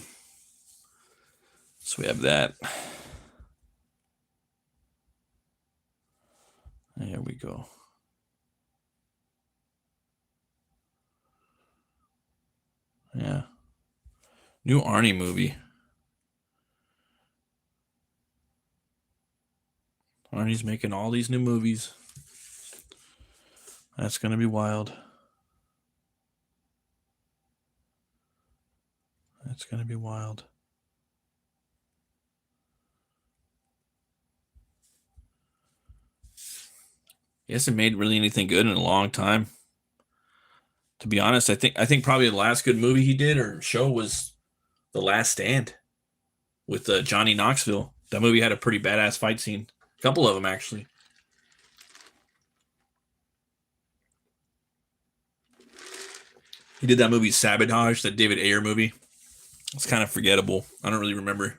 So we have that. There we go. Yeah. New Arnie movie. Arnie's making all these new movies. That's going to be wild. That's going to be wild. He hasn't made really anything good in a long time. To be honest, I think probably the last good movie he did or show was The Last Stand with Johnny Knoxville. That movie had a pretty badass fight scene. A couple of them, actually. He did that movie Sabotage, that David Ayer movie. It's kind of forgettable. I don't really remember.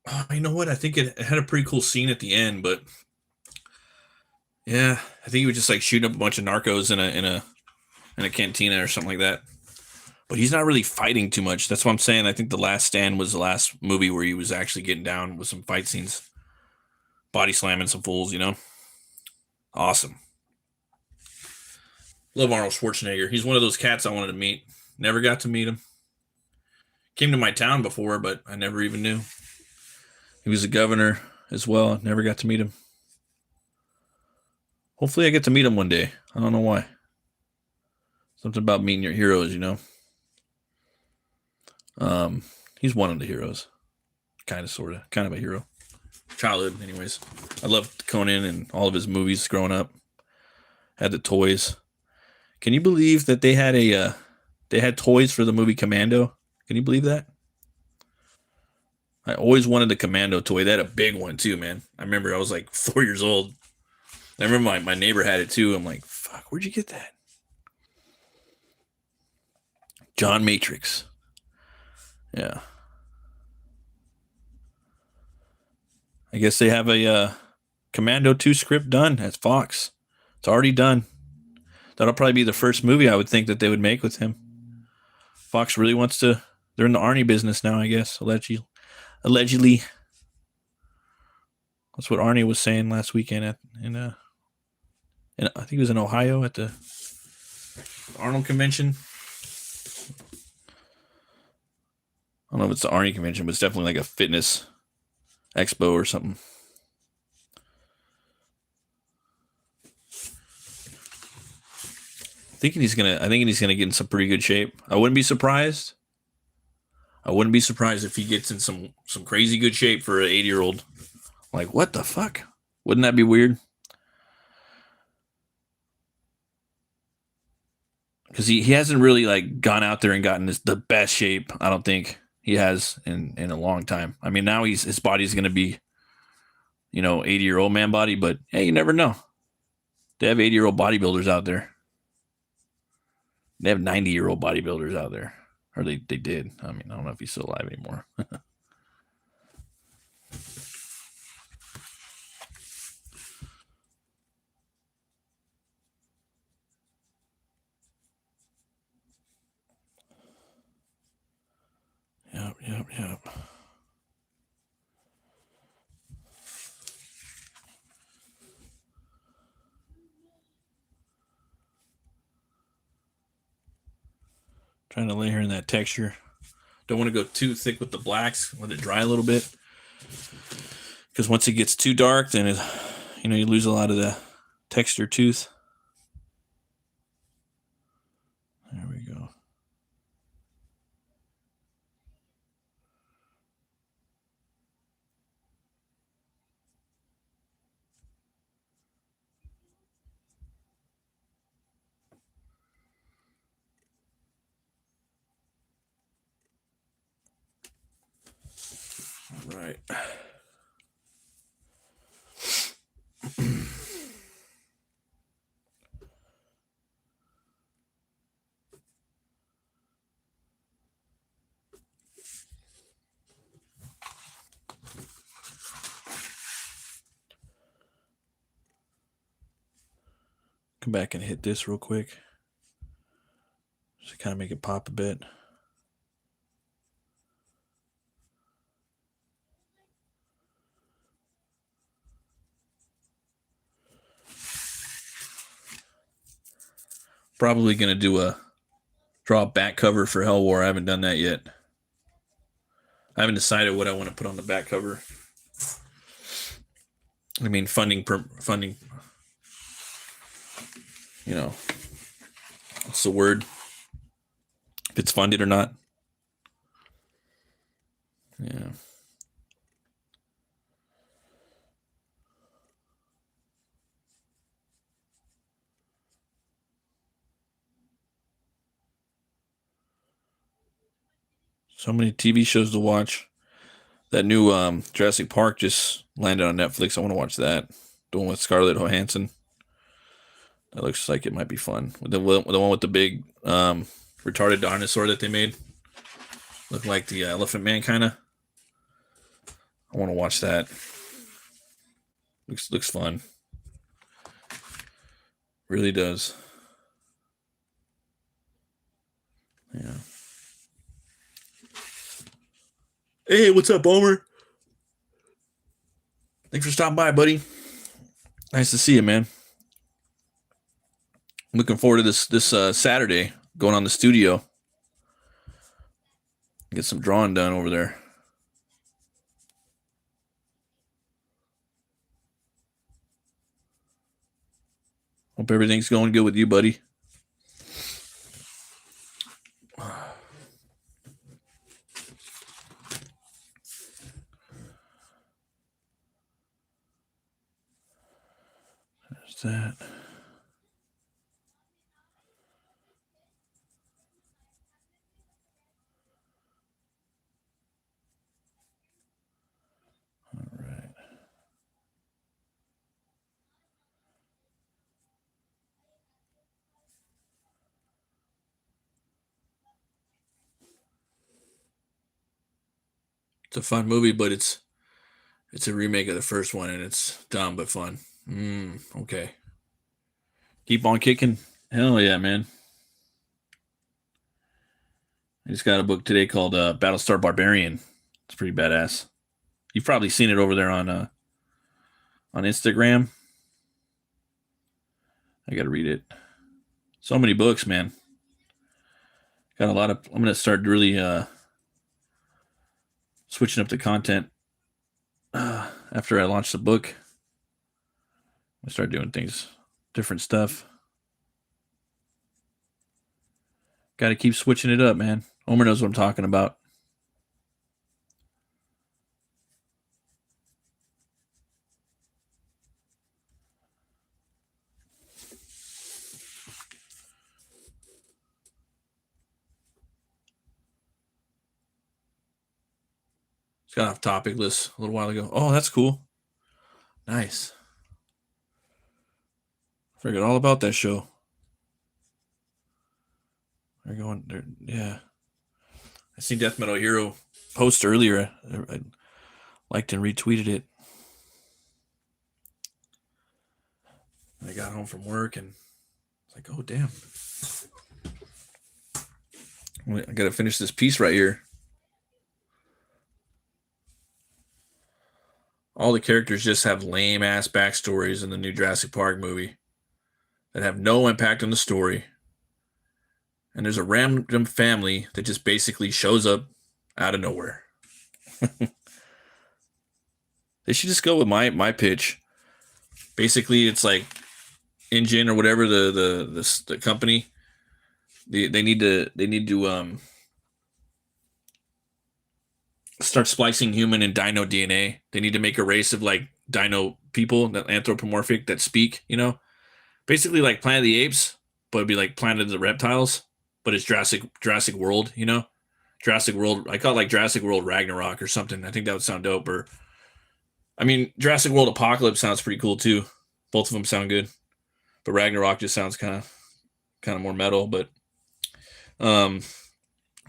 Oh, you know what? I think it had a pretty cool scene at the end, but yeah, I think he was just like shooting up a bunch of narcos in a cantina or something like that. But he's not really fighting too much. That's what I'm saying. I think The Last Stand was the last movie where he was actually getting down with some fight scenes, body slamming some fools. Awesome. Love Arnold Schwarzenegger. He's one of those cats I wanted to meet. Never got to meet him. Came to my town before, but I never even knew. He was a governor as well. Never got to meet him. Hopefully I get to meet him one day. I don't know why. Something about meeting your heroes, He's one of the heroes. Kind of, sort of. Kind of a hero. Childhood, anyways. I loved Conan and all of his movies growing up. Had the toys. Can you believe that they had toys for the movie Commando? Can you believe that? I always wanted the Commando toy. They had a big one too, man. I remember I was like 4 years old. I remember my neighbor had it too. I'm like, fuck, where'd you get that? John Matrix. Yeah. I guess they have a Commando 2 script done at Fox. It's already done. That'll probably be the first movie I would think that they would make with him. Fox really wants to. They're in the Arnie business now, I guess. Allegedly. That's what Arnie was saying last weekend in I think it was in Ohio at the Arnold convention. I don't know if it's the Arnie convention, but it's definitely like a fitness expo or something. I think he's gonna get in some pretty good shape. I wouldn't be surprised. If he gets in some crazy good shape for an 80-year-old. Like, what the fuck? Wouldn't that be weird? Because he hasn't really like gone out there and gotten the best shape. I don't think he has in a long time. I mean, now his body's going to be, 80-year-old man body. But hey, you never know. They have 80-year-old bodybuilders out there. They have 90-year-old bodybuilders out there, or they did. I mean, I don't know if he's still alive anymore. Yep. Trying to lay her in that texture. Don't want to go too thick with the blacks. Let it dry a little bit. Because once it gets too dark, then you lose a lot of the texture tooth. There we go. All right. Come back and hit this real quick. Just to kind of make it pop a bit. Probably going to draw a back cover for HELWÄR. I haven't done that yet. I haven't decided what I want to put on the back cover. I mean, funding, what's the word? If it's funded or not. Yeah. So many TV shows to watch. That new Jurassic Park just landed on Netflix. I want to watch that. The one with Scarlett Johansson. That looks like it might be fun. The one with the big retarded dinosaur that they made. Look like the Elephant Man kind of. I want to watch that. Looks fun. Really does. Yeah. Hey, what's up, Homer? Thanks for stopping by, buddy. Nice to see you, man. Looking forward to this Saturday. Going on the studio. Get some drawing done over there. Hope everything's going good with you, buddy. There's that. All right. It's a fun movie, but it's a remake of the first one, and it's dumb but fun. Okay. Keep on kicking. Hell yeah, man. I just got a book today called Battlestar Barbarian. It's pretty badass. You've probably seen it over there on Instagram. I got to read it. So many books, man. Got a lot of. I'm gonna start really switching up the content after I launch the book. I start doing things, different stuff. Got to keep switching it up, man. Homer knows what I'm talking about. It's got off topic list a little while ago. Oh, that's cool. Nice. Forgot all about that show. They're going there. Yeah. I seen Death Metal Hero post earlier. I liked and retweeted it. I got home from work and it's like, oh damn. I gotta finish this piece right here. All the characters just have lame ass backstories in the new Jurassic Park movie that have no impact on the story. And there's a random family that just basically shows up out of nowhere. They should just go with my pitch. Basically, it's like InGen or whatever the company. They need to start splicing human and dino DNA. They need to make a race of like dino people, that anthropomorphic that speak. Basically like Planet of the Apes, but it'd be like Planet of the Reptiles, but it's Jurassic World. Jurassic World. I call it like Jurassic World Ragnarok or something. I think that would sound dope. Or I mean, Jurassic World Apocalypse sounds pretty cool too. Both of them sound good, but Ragnarok just sounds kind of more metal. But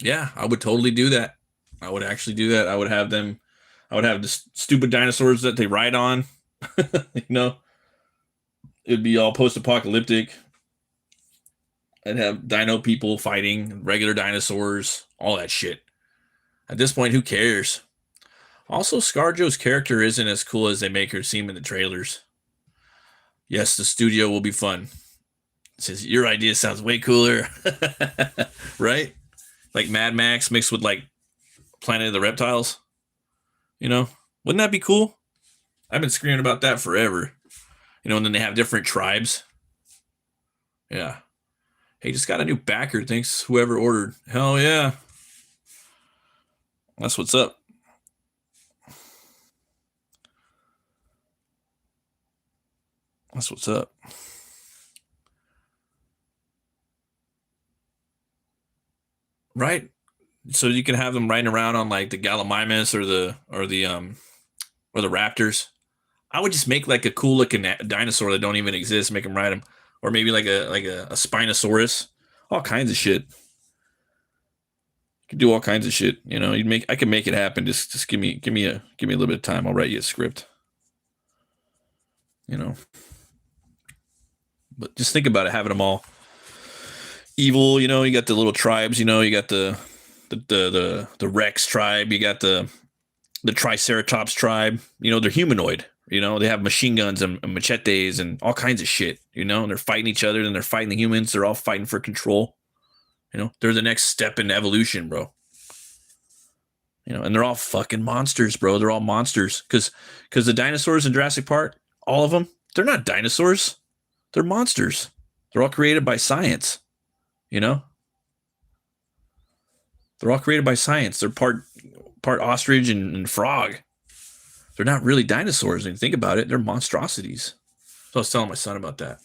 yeah, I would totally do that. I would actually do that. I would have the stupid dinosaurs that they ride on. It'd be all post-apocalyptic. I'd have dino people fighting regular dinosaurs, all that shit. At this point, who cares? Also, ScarJo's character isn't as cool as they make her seem in the trailers. Yes, the studio will be fun. It says your idea sounds way cooler, right? Like Mad Max mixed with like Planet of the Reptiles. Wouldn't that be cool? I've been screaming about that forever. And then they have different tribes. Yeah. Hey, just got a new backer. Thanks, whoever ordered. Hell yeah. That's what's up. That's what's up. Right? So you can have them riding around on like the Gallimimus or the Raptors. I would just make like a cool looking dinosaur that don't even exist. Make them ride them, or maybe like a Spinosaurus. All kinds of shit. You can do all kinds of shit. I can make it happen. Just give me a little bit of time. I'll write you a script. But just think about it, having them all evil. You got the little tribes. You got the Rex tribe. You got the Triceratops tribe. They're humanoid. They have machine guns and machetes and all kinds of shit. And they're fighting each other. And they're fighting the humans. They're all fighting for control. They're the next step in evolution, bro. And they're all fucking monsters, bro. They're all monsters. Because the dinosaurs in Jurassic Park, all of them, they're not dinosaurs. They're monsters. They're all created by science. They're all created by science. They're part ostrich and frog. They're not really dinosaurs. When you think about it, they're monstrosities. So I was telling my son about that.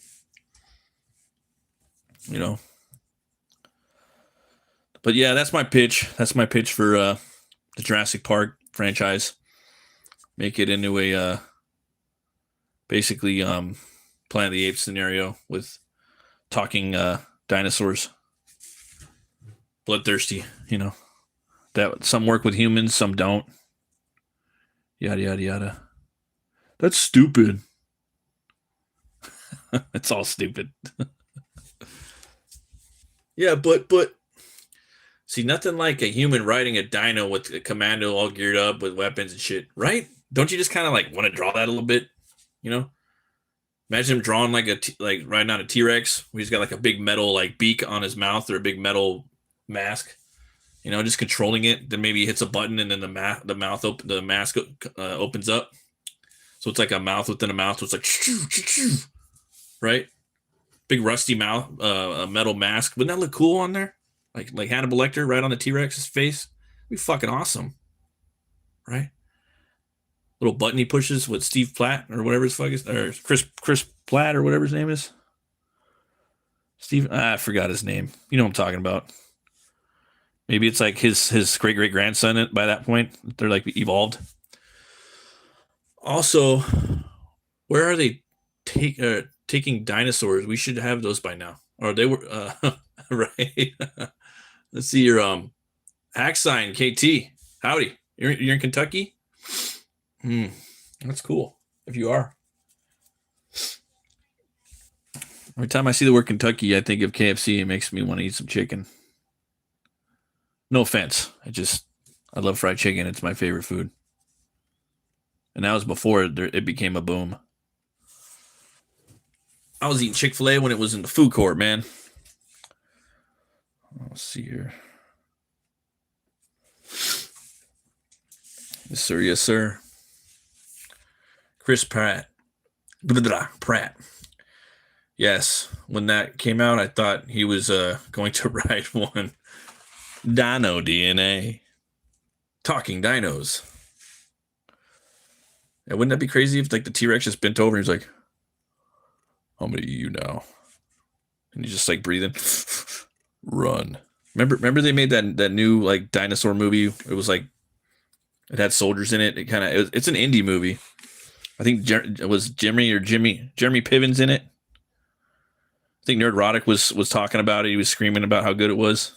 But yeah, that's my pitch. That's my pitch for the Jurassic Park franchise. Make it into a basically Planet of the Apes scenario with talking dinosaurs. Bloodthirsty, that some work with humans, some don't. Yada yada yada. That's stupid. It's all stupid. Yeah, but see, nothing like a human riding a dino with a commando all geared up with weapons and shit, right? Don't you just kind of like want to draw that a little bit? You know, imagine him drawing like like riding on a T-Rex, where he's got like a big metal like beak on his mouth or a big metal mask. You know, just controlling it. Then maybe he hits a button and then the mask opens up. So it's like a mouth within a mouth. So it's like right, big rusty mouth, a metal mask. Wouldn't that look cool on there? Like Hannibal Lecter right on the T-Rex's face. It'd be fucking awesome, right? Little button he pushes with Steve Platt or whatever his fuck is, or Chris Platt or whatever his name is. Steve, I forgot his name. You know what I'm talking about. Maybe it's like his great grandson by that point. They're like evolved. Also, where are they taking dinosaurs? We should have those by now. Or they were right. Let's see your hack sign, KT. Howdy. You're in Kentucky? That's cool. If you are. Every time I see the word Kentucky, I think of KFC. It makes me want to eat some chicken. No offense. I love fried chicken. It's my favorite food. And that was before it became a boom. I was eating Chick-fil-A when it was in the food court, man. Let's see here. Yes, sir. Yes, sir. Chris Pratt. Pratt. Yes. When that came out, I thought he was going to ride one. Dino DNA. Talking dinos. Yeah, wouldn't that be crazy if like the T-Rex just bent over and he's like, how many of you now? And he's just like breathing. Run. Remember they made that new like dinosaur movie? It was like it had soldiers in it. It's an indie movie. I think it was Jeremy Piven's in it. I think Nerdrotic was talking about it. He was screaming about how good it was.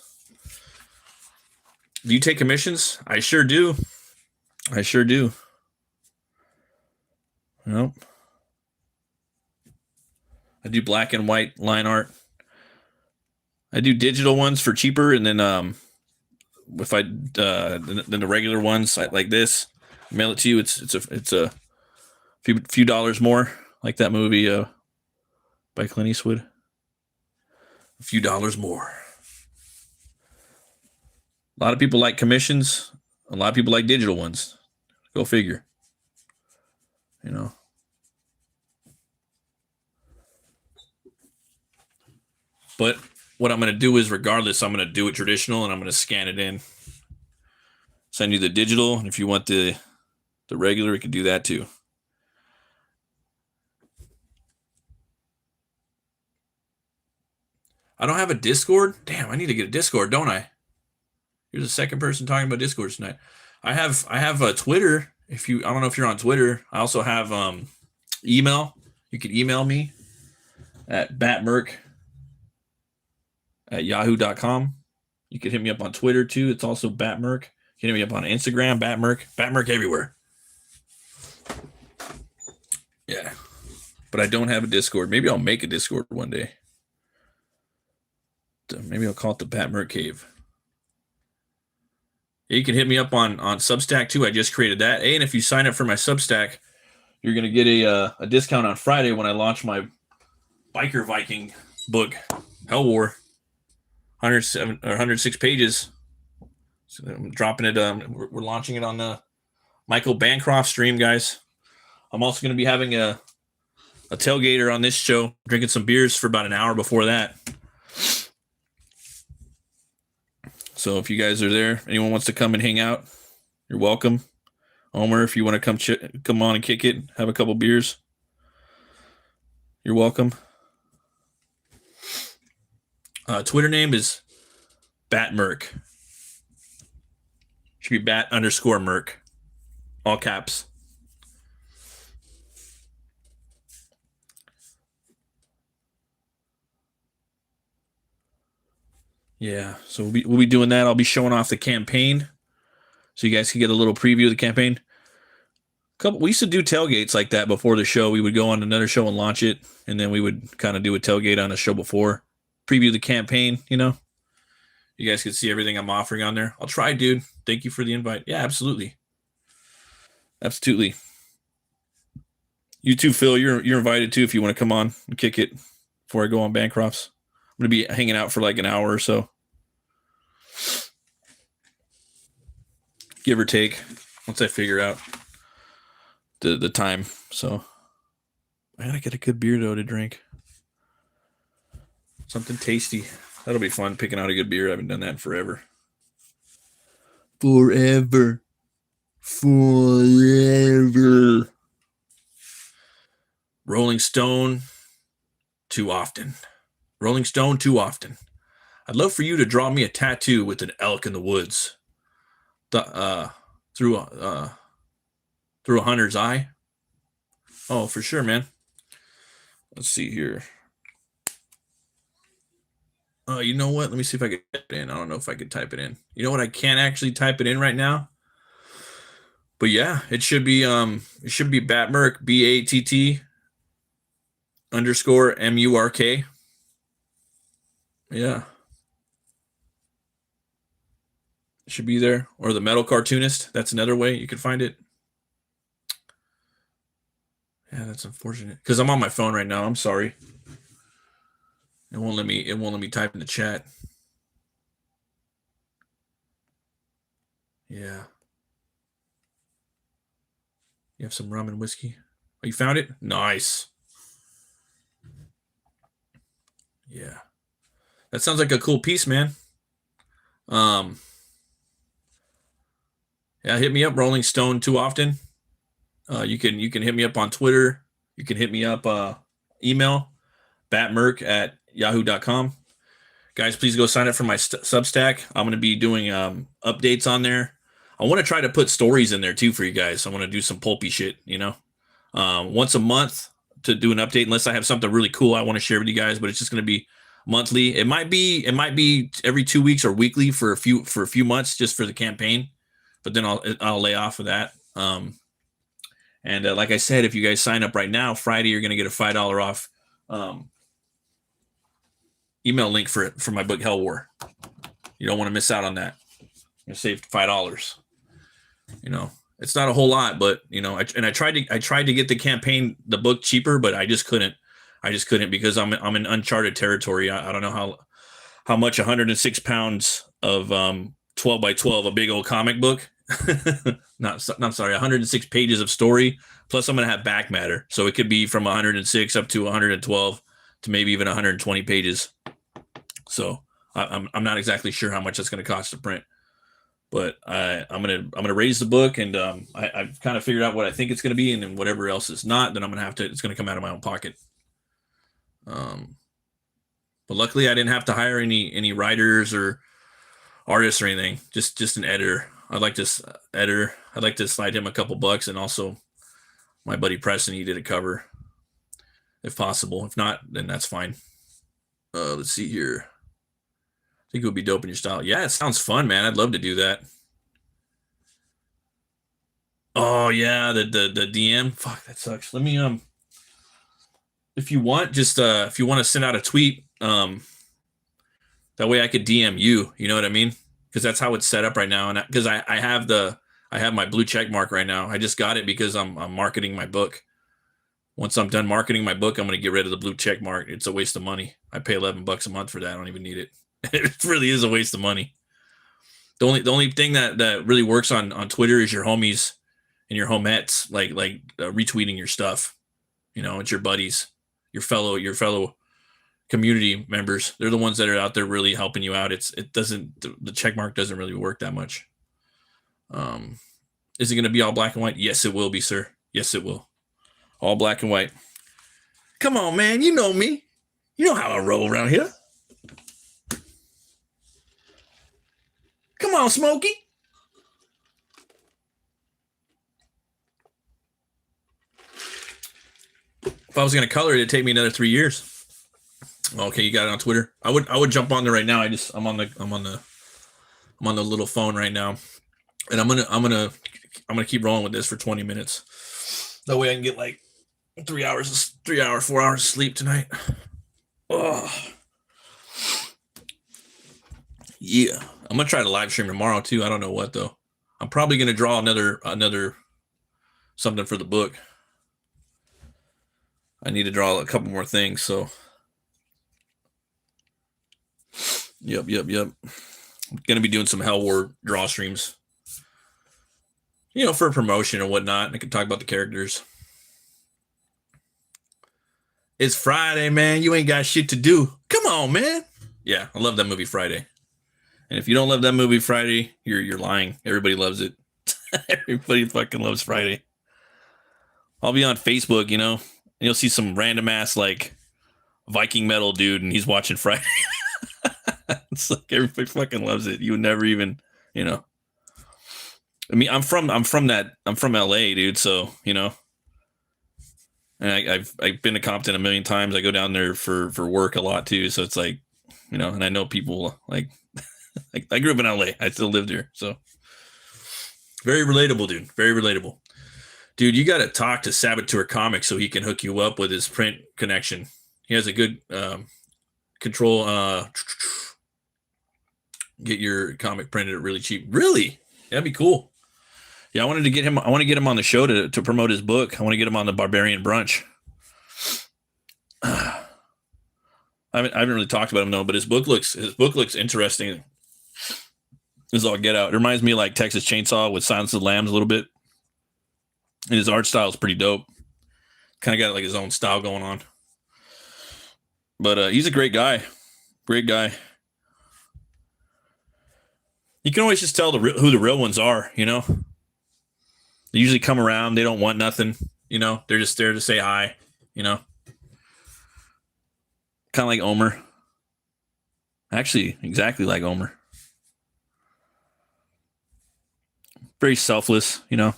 Do you take commissions? I sure do. Nope. I do black and white line art. I do digital ones for cheaper, and then if I then the regular ones like this, mail it to you. It's a few dollars more, like that movie by Clint Eastwood. A few dollars more. A lot of people like commissions. A lot of people like digital ones. Go figure. You know. But what I'm going to do is, regardless, I'm going to do it traditional, and I'm going to scan it in. Send you the digital, and if you want the regular, you can do that too. I don't have a Discord. Damn, I need to get a Discord, don't I? You're the second person talking about Discord tonight. I have a Twitter. I don't know if you're on Twitter. I also have email. You can email me at battmurk@yahoo.com. You can hit me up on Twitter too. It's also BATMURK. You can hit me up on Instagram, BATMURK everywhere. Yeah. But I don't have a Discord. Maybe I'll make a Discord one day. Maybe I'll call it the BATMURK Cave. Yeah, you can hit me up on Substack too. I just created that. Hey, and if you sign up for my Substack, you're going to get a discount on Friday when I launch my Biker Viking book, HELWÄR. 106 pages. So I'm dropping it. We're launching it on the Michael Bancroft stream, guys. I'm also going to be having a tailgater on this show, drinking some beers for about an hour before that. So if you guys are there, anyone wants to come and hang out, you're welcome. Homer, if you want to come on and kick it, have a couple beers, you're welcome. Twitter name is BATT MURK. Should be BATT_MURK. All caps. Yeah, so we'll be doing that. I'll be showing off the campaign, so you guys can get a little preview of the campaign. We used to do tailgates like that before the show. We would go on another show and launch it, and then we would kind of do a tailgate on a show before, preview the campaign, you know. You guys can see everything I'm offering on there. I'll try, dude. Thank you for the invite. Yeah, absolutely. Absolutely. You too, Phil. You're invited too if you want to come on and kick it before I go on Bancrofts. I'm gonna be hanging out for like an hour or so, give or take, once I figure out the time. So I gotta get a good beer though to drink. Something tasty. That'll be fun, picking out a good beer. I haven't done that in forever. Forever. Rolling Stone, too often. Rolling Stone, too often. I'd love for you to draw me a tattoo with an elk in the woods. Through a hunter's eye. Oh, for sure, man. Let's see here. You know what? Let me see if I can type it in. I don't know if I could type it in. You know what? I can't actually type it in right now. But yeah, it should be BATT MURK, BATT _MURK. Yeah. It should be there. Or the Metal Cartoonist. That's another way you could find it. Yeah, that's unfortunate. Because I'm on my phone right now. I'm sorry. It won't let me type in the chat. Yeah. You have some rum and whiskey. Oh, you found it? Nice. Yeah. That sounds like a cool piece, man. Yeah, hit me up, Rolling Stone, too often. You can hit me up on Twitter. You can hit me up email, battmurk@yahoo.com. Guys, please go sign up for my Substack. I'm going to be doing updates on there. I want to try to put stories in there too for you guys. I want to do some pulpy shit, once a month to do an update, unless I have something really cool I want to share with you guys. But it's just going to be monthly. It might be every 2 weeks or weekly for a few months just for the campaign. But then I'll lay off of that. And like I said, if you guys sign up right now, Friday you're going to get a $5 off email link for my book HELWÄR. You don't want to miss out on that. You save $5. It's not a whole lot, but I tried to get the book cheaper, but I just couldn't because I'm in uncharted territory. I don't know how much 106 pounds of 12 by 12, a big old comic book. I'm sorry, 106 pages of story. Plus I'm going to have back matter. So it could be from 106 up to 112 to maybe even 120 pages. So I'm not exactly sure how much that's going to cost to print, but I'm gonna raise the book, and I've kind of figured out what I think it's going to be, and then whatever else is not, then it's going to come out of my own pocket. But luckily I didn't have to hire any writers or artists or anything. Just an editor. I'd like to slide him a couple bucks, and also my buddy Preston, he did a cover if possible. If not, then that's fine. Let's see here. I think it would be dope in your style. Yeah, it sounds fun, man. I'd love to do that. Oh yeah, the DM. Fuck, that sucks. Let me if you want, if you want to send out a tweet, that way I could DM you. You know what I mean? Because that's how it's set up right now. And because I have my blue check mark right now. I just got it because I'm marketing my book. Once I'm done marketing my book, I'm going to get rid of the blue check mark. It's a waste of money. I pay $11 a month for that. I don't even need it. It really is a waste of money. The only thing that really works on Twitter is your homies and your homettes, like retweeting your stuff. It's your buddies, your fellow community members. They're the ones that are out there really helping you out. The check mark doesn't really work that much. Is it going to be all black and white? Yes, it will be, sir. Yes, it will. All black and white. Come on, man. You know me. You know how I roll around here. Come on, Smokey. If I was going to color it, it'd take me another 3 years. Okay, you got it on Twitter. I would jump on there right now. I'm on the little phone right now, and I'm gonna keep rolling with this for 20 minutes. That way I can get like 4 hours of sleep tonight. Oh, Yeah, I'm gonna try to live stream tomorrow too. I don't know what though. I'm probably gonna draw another something for the book. I need to draw a couple more things. So, yep. I'm gonna be doing some HELWÄR draw streams. You know, for promotion and whatnot. I can talk about the characters. It's Friday, man. You ain't got shit to do. Come on, man. Yeah, I love that movie Friday. And if you don't love that movie Friday, you're lying. Everybody loves it. Everybody fucking loves Friday. I'll be on Facebook, you know, and you'll see some random ass like Viking metal dude, and he's watching Friday. It's like everybody fucking loves it. You would never even, you know. I mean, I'm from LA, dude. So you know, and I've been to Compton a million times. I go down there for work a lot too. So it's like, you know, and I know people like I grew up in LA. I still lived here, so very relatable, dude. Very relatable, dude. You got to talk to Saboteur Comics so he can hook you up with his print connection. He has a good control. Get your comic printed really cheap. Really, that'd be cool. Yeah, I wanted to get him. I want to get him on the show to promote his book. I want to get him on the Barbarian Brunch. I haven't really talked about him though, but his book looks interesting. This all get out. It reminds me of like Texas Chainsaw with Silence of the Lambs a little bit, and his art style is pretty dope. Kind of got like his own style going on. But he's a great guy. Great guy. You can always just tell who the real ones are, you know. They usually come around. They don't want nothing, you know. They're just there to say hi, you know. Kind of like Omer. Actually, exactly like Omer. Very selfless, you know.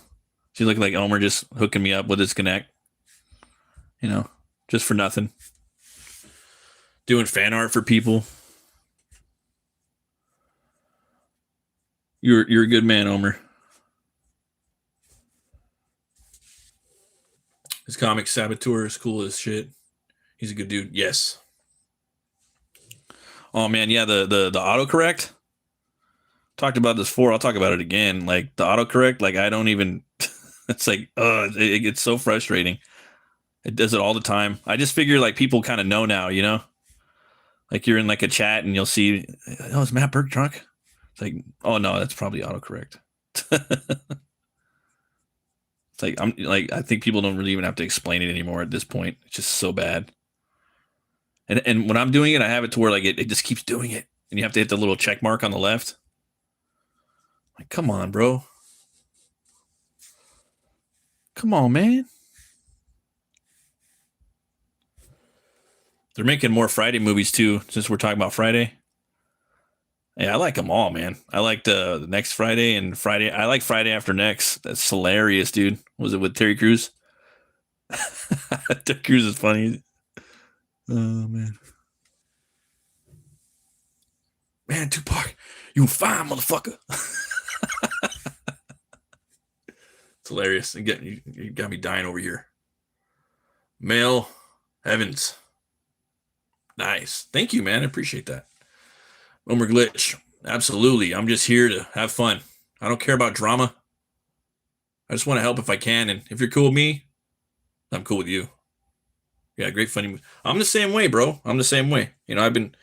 She looked like Omer just hooking me up with his connect, you know, just for nothing. Doing fan art for people. You're a good man, Omer. His comic Saboteur is cool as shit. He's a good dude. Yes. Oh man, yeah, the autocorrect. Talked about this before. I'll talk about it again. Like the autocorrect, like I don't even. It's like, it gets so frustrating. It does it all the time. I just figure like people kind of know now, you know. Like you're in like a chat and you'll see, oh, is Matt Burke drunk? It's like, oh no, that's probably autocorrect. It's like I think people don't really even have to explain it anymore at this point. It's just so bad. And when I'm doing it, I have it to where like it just keeps doing it, and you have to hit the little check mark on the left. Like, come on, bro. Come on, man. They're making more Friday movies too, since we're talking about Friday. Yeah, I like them all, man. I like the next Friday and Friday. I like Friday After Next. That's hilarious, dude. Was it with Terry Crews? Terry Crews is funny. Oh, man. Man, Tupac, you fine, motherfucker. It's hilarious. You got me dying over here. Mel Evans. Nice. Thank you, man. I appreciate that. Omer Glitch. Absolutely. I'm just here to have fun. I don't care about drama. I just want to help if I can. And if you're cool with me, I'm cool with you. Yeah, great funny. I'm the same way, bro. I'm the same way. You know, I've been,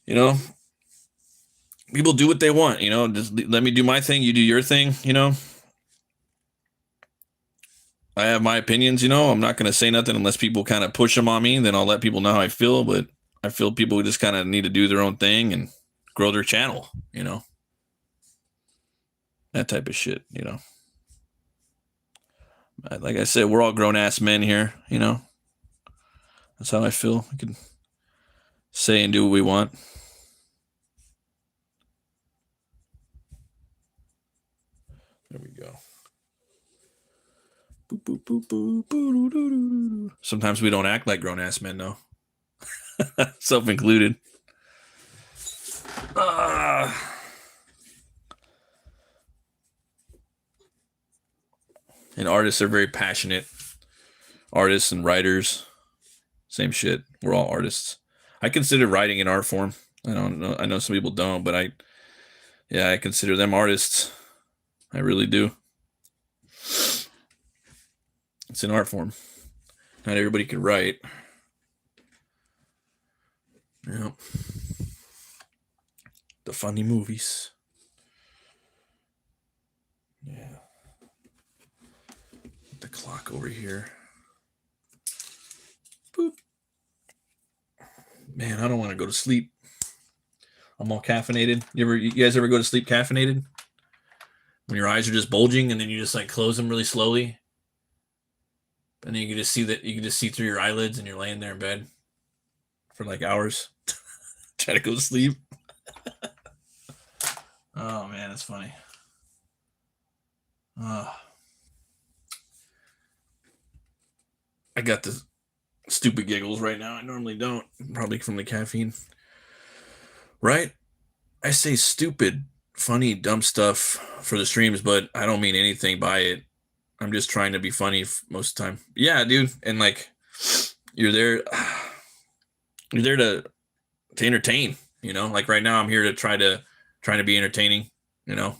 you know, people do what they want, you know, just let me do my thing. You do your thing, you know. I have my opinions, you know. I'm not going to say nothing unless people kind of push them on me. Then I'll let people know how I feel. But I feel people just kind of need to do their own thing and grow their channel, you know. That type of shit, you know. Like I said, we're all grown-ass men here, you know. That's how I feel. We can say and do what we want. There we go. Sometimes we don't act like grown-ass men, though. Self-included. And artists are very passionate. Artists and writers, same shit. We're all artists. I consider writing an art form. I don't know. I know some people don't, but I consider them artists. I really do. It's an art form. Not everybody can write. Yeah. The funny movies. Yeah. The clock over here. Boop. Man, I don't want to go to sleep. I'm all caffeinated. You guys ever go to sleep caffeinated? When your eyes are just bulging and then you just like close them really slowly. And then you can just see through your eyelids and you're laying there in bed for like hours. Trying to go to sleep. Oh man, that's funny. I got the stupid giggles right now. I normally don't, probably from the caffeine. Right? I say stupid, funny, dumb stuff for the streams, but I don't mean anything by it. I'm just trying to be funny most of the time. Yeah, dude. And like, you're there to entertain, you know? Like right now I'm here to trying to be entertaining, you know?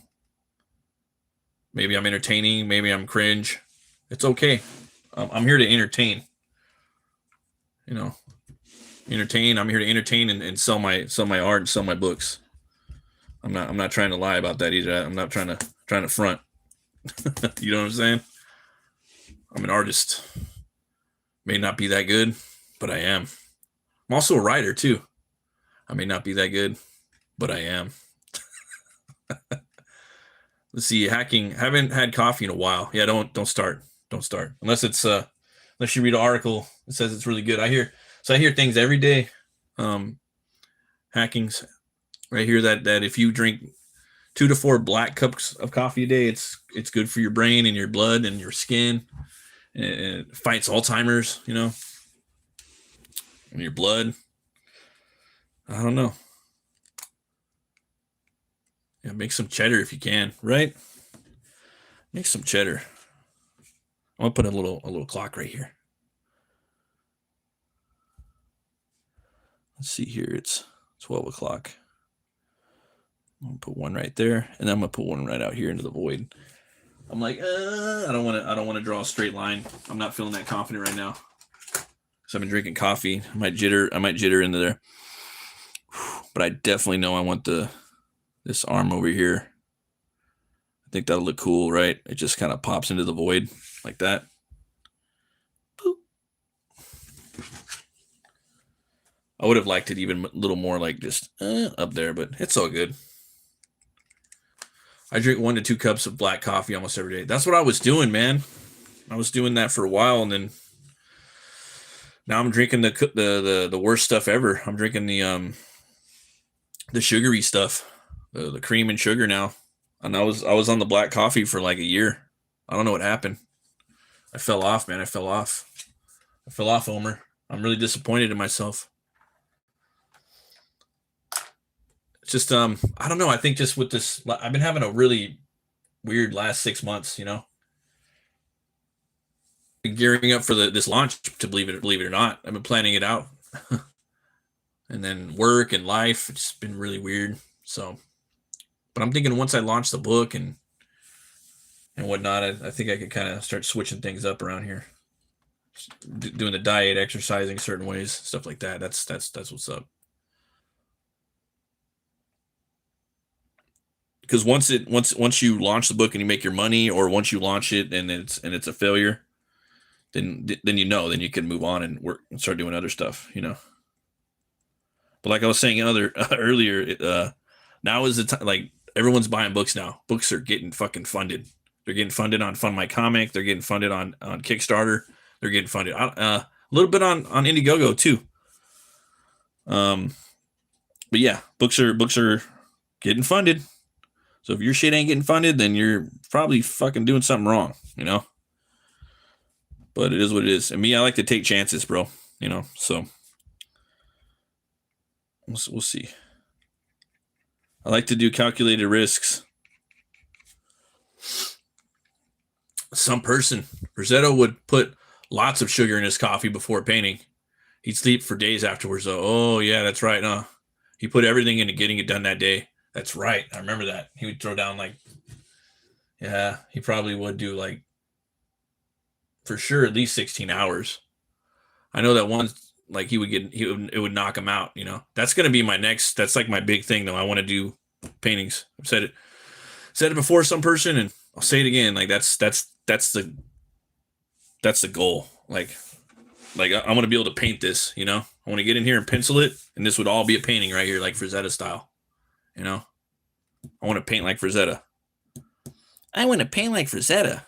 Maybe I'm entertaining, maybe I'm cringe. It's okay. I'm here to entertain. You know, entertain. I'm here to entertain and sell my art and sell my books. I'm not trying to lie about that either. I'm not trying to front. You know what I'm saying? I'm an artist. May not be that good, but I am. I'm also a writer too. I may not be that good, but I am. Let's see, hacking. Haven't had coffee in a while. Yeah, don't start. Don't start unless you read an article that says it's really good. I hear things every day. Hackings right here that if you drink 2 to 4 black cups of coffee a day, it's good for your brain and your blood and your skin. And it fights Alzheimer's, you know, and your blood. I don't know. Yeah, make some cheddar if you can, right? Make some cheddar. I'm gonna put a little clock right here. Let's see here. It's 12 o'clock. I'm gonna put one right there, and then I'm gonna put one right out here into the void. I'm like, I don't want to draw a straight line. I'm not feeling that confident right now. So I've been drinking coffee. I might jitter into there. But I definitely know I want this arm over here. I think that'll look cool, right? It just kind of pops into the void like that. Boop. I would have liked it even a little more like just up there, but it's all good. I drink 1 to 2 cups of black coffee almost every day. That's what I was doing, man. I was doing that for a while, and then now I'm drinking the worst stuff ever. I'm drinking the sugary stuff, the cream and sugar now. And I was on the black coffee for like a year. I don't know what happened. I fell off, man. I fell off, Homer. I'm really disappointed in myself. It's just I don't know. I think just with this, I've been having a really weird last 6 months, you know. Gearing up for this launch, to believe it or not. I've been planning it out. And then work and life, it's been really weird. So, but I'm thinking once I launch the book and whatnot, I think I could kind of start switching things up around here. Doing the diet, exercising certain ways, stuff like that. That's what's up. Because once you launch the book and you make your money, or once you launch it and it's a failure, then you can move on and work and start doing other stuff, you know. But like I was saying earlier, now is the time. Like everyone's buying books now. Books are getting fucking funded. They're getting funded on Fund My Comic. They're getting funded on Kickstarter. They're getting funded a little bit on Indiegogo too. But yeah, books are getting funded. So if your shit ain't getting funded, then you're probably fucking doing something wrong, you know. But it is what it is. And me, I like to take chances, bro. You know, so we'll see. I like to do calculated risks. Some person, Rossetto, would put lots of sugar in his coffee before painting. He'd sleep for days afterwards, though. Oh, yeah, that's right, huh? He put everything into getting it done that day. That's right. I remember that. He would throw down like, yeah, he probably would do like for sure at least 16 hours. I know that once like it would knock him out, you know. That's gonna be my next, that's like my big thing though. I want to do paintings. I've said it before some person and I'll say it again. Like that's the goal. Like I want to be able to paint this, you know. I want to get in here and pencil it, and this would all be a painting right here, like Frazetta style. You know, I want to paint like Frazetta. I want to paint like Frazetta,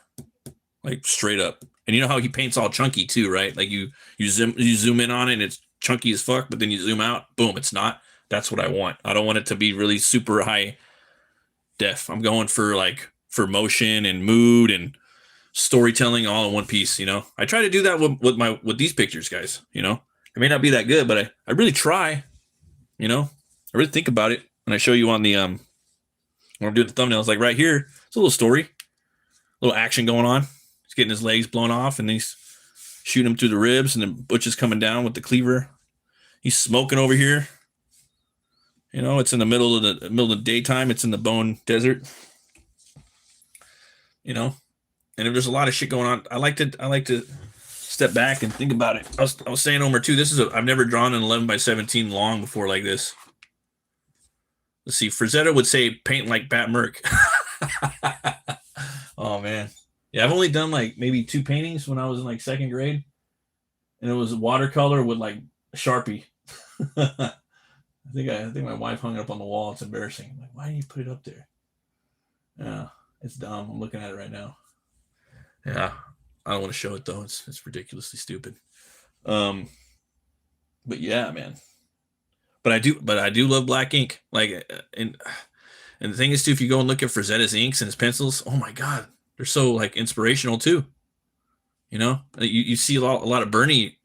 like straight up. And you know how he paints all chunky too, right? Like you zoom in on it, and it's chunky as fuck, but then you zoom out, boom, it's not. That's what I want. I don't want it to be really super high def. I'm going for motion and mood and storytelling all in one piece, you know. I try to do that with these pictures, guys, you know. It may not be that good, but I really try, you know. I really think about it when I show you on the when I'm doing the thumbnails. Like right here, it's a little story, a little action going on. He's getting his legs blown off and he's shooting him through the ribs, and then Butch is coming down with the cleaver. He's smoking over here. You know, it's in the middle of the daytime. It's in the Bone Desert. You know, and if there's a lot of shit going on, I like to step back and think about it. I was saying Omer too. I've never drawn an 11x17 long before like this. Let's see. Frazetta would say paint like BATT MURK. Oh man, yeah. I've only done like maybe 2 paintings when I was in like 2nd grade, and it was watercolor with like Sharpie. I think my wife hung it up on the wall. It's embarrassing. I'm like, why didn't you put it up there? Yeah, it's dumb. I'm looking at it right now. Yeah, I don't want to show it though. It's ridiculously stupid. But yeah, man. But I do love black ink. Like, and the thing is too, if you go and look at Frazetta's inks and his pencils, oh my god, they're so like inspirational too. You know, you see a lot of Bernie,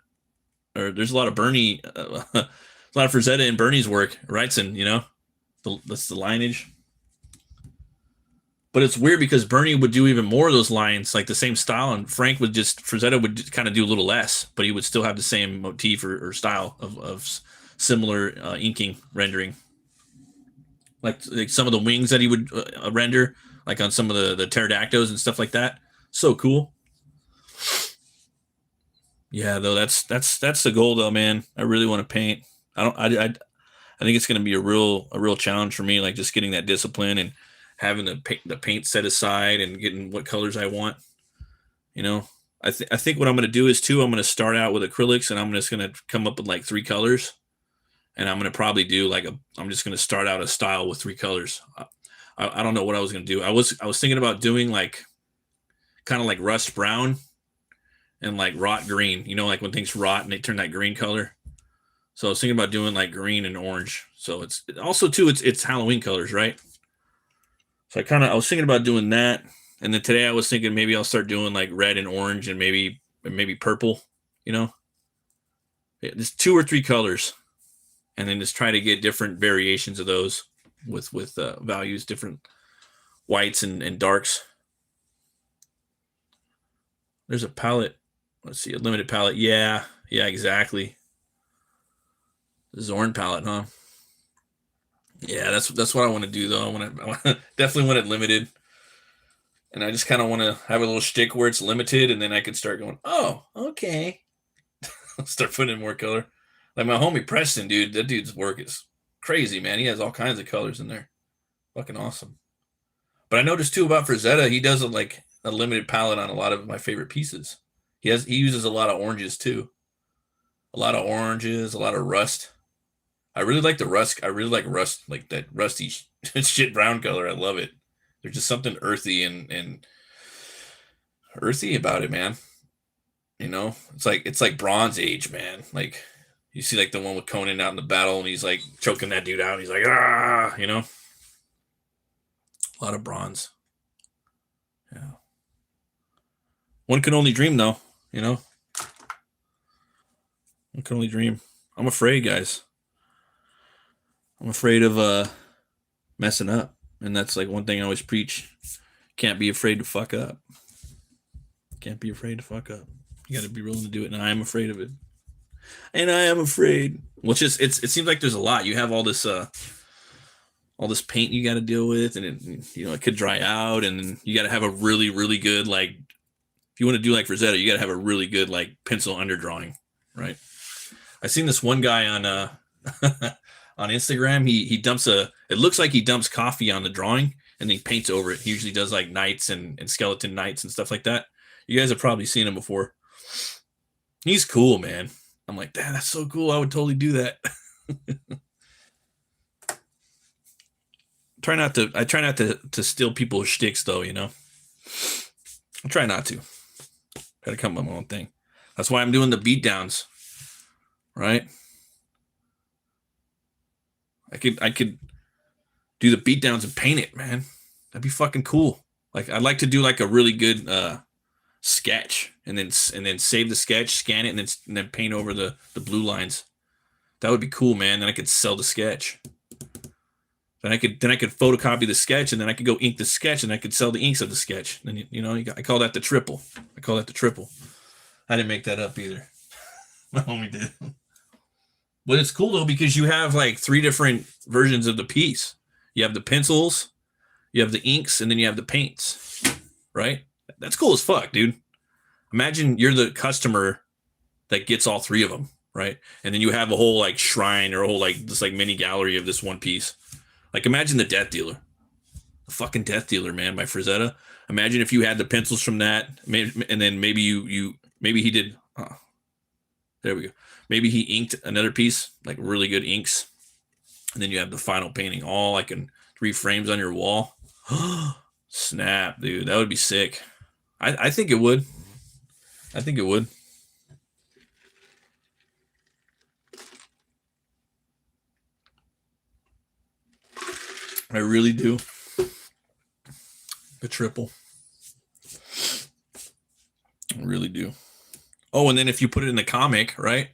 or there's a lot of Bernie, a lot of Frazetta in Bernie's work, Wrightson. You know, that's the lineage. But it's weird because Bernie would do even more of those lines, like the same style, and Frazetta would kind of do a little less, but he would still have the same motif or style of similar inking rendering. Like some of the wings that he would render, like on some of the pterodactyls and stuff like that. So cool. Yeah, though that's the goal, though, man. I really want to paint. I think it's going to be a real challenge for me, like just getting that discipline and having the paint set aside and getting what colors I want. You know, I think what I'm going to do is too, I'm going to start out with acrylics, and I'm just going to come up with like 3 colors, and I'm going to probably do like I'm just going to start out a style with 3 colors. I don't know what I was going to do. I was thinking about doing like kind of like rust brown and like rot green, you know, like when things rot and they turn that green color. So I was thinking about doing like green and orange. So it's also too, it's Halloween colors, right? So I was thinking about doing that. And then today I was thinking maybe I'll start doing like red and orange and maybe purple, you know, just 2 or 3 colors, and then just try to get different variations of those with values, different whites and darks. There's a palette. Let's see, a limited palette. Yeah, exactly. The Zorn palette, huh? Yeah, that's what I want to do though. I want to definitely want it limited, and I just kind of want to have a little shtick where it's limited, and then I could start going, oh, okay, start putting in more color. Like my homie Preston, dude, that dude's work is crazy, man. He has all kinds of colors in there, fucking awesome. But I noticed too about Frazetta, he does a limited palette on a lot of my favorite pieces. He uses a lot of oranges too, a lot of oranges, a lot of rust. I really like the rust. I really like rust, like that rusty shit brown color. I love it. There's just something earthy and earthy about it, man. You know, it's like Bronze Age, man. Like you see like the one with Conan out in the battle, and he's like choking that dude out. And he's like, ah, you know, a lot of bronze. Yeah. One can only dream, though. You know, one can only dream. I'm afraid, guys. I'm afraid of messing up, and that's like one thing I always preach. Can't be afraid to fuck up. Can't be afraid to fuck up. You got to be willing to do it, and I am afraid of it. And I am afraid. Well, it seems like there's a lot. You have all this paint you got to deal with, and it could dry out, and you got to have a really really good, like, if you want to do like Rosetta, you got to have a really good like pencil underdrawing, right? I seen this one guy on on Instagram. He dumps it looks like he dumps coffee on the drawing and then he paints over it. He usually does like knights and skeleton knights and stuff like that. You guys have probably seen him before. He's cool, man. I'm like, damn, that's so cool. I would totally do that. I try not to steal people's shticks though, I try not to. Gotta come up with my own thing. That's why I'm doing the beatdowns, right? I could do the beatdowns and paint it, man. That'd be fucking cool. Like, I'd like to do like a really good sketch and then save the sketch, scan it, and then paint over the blue lines. That would be cool, man. Then I could sell the sketch. Then I could photocopy the sketch, and then I could go ink the sketch, and I could sell the inks of the sketch. And I call that the triple. I didn't make that up either. My homie did. But it's cool though, because you have like 3 different versions of the piece. You have the pencils, you have the inks, and then you have the paints. Right? That's cool as fuck, dude. Imagine you're the customer that gets all 3 of them, right? And then you have a whole like shrine or a whole like this like mini gallery of this one piece. Like, imagine the Death Dealer. The fucking Death Dealer, man, by Frazetta. Imagine if you had the pencils from that, and then maybe maybe he did. Oh, there we go. Maybe he inked another piece, like really good inks, and then you have the final painting, all like in 3 frames on your wall. Snap, dude, that would be sick. I think it would. I think it would. I really do. The triple. I really do. Oh, and then if you put it in the comic, right?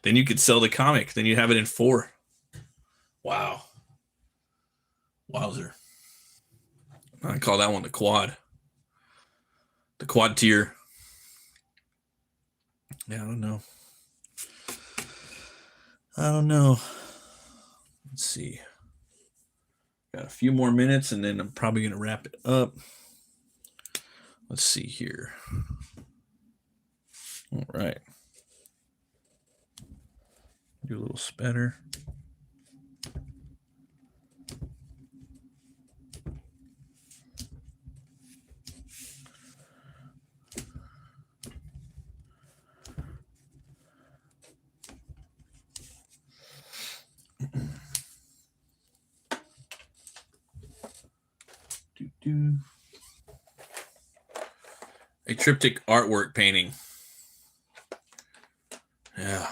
Then you could sell the comic. Then you have it in 4. Wow. Wowzer. I call that one the quad. The quad tier. Yeah, I don't know. Let's see. Got a few more minutes, and then I'm probably going to wrap it up. Let's see here. All right. Do a little spatter. A triptych artwork painting. Yeah.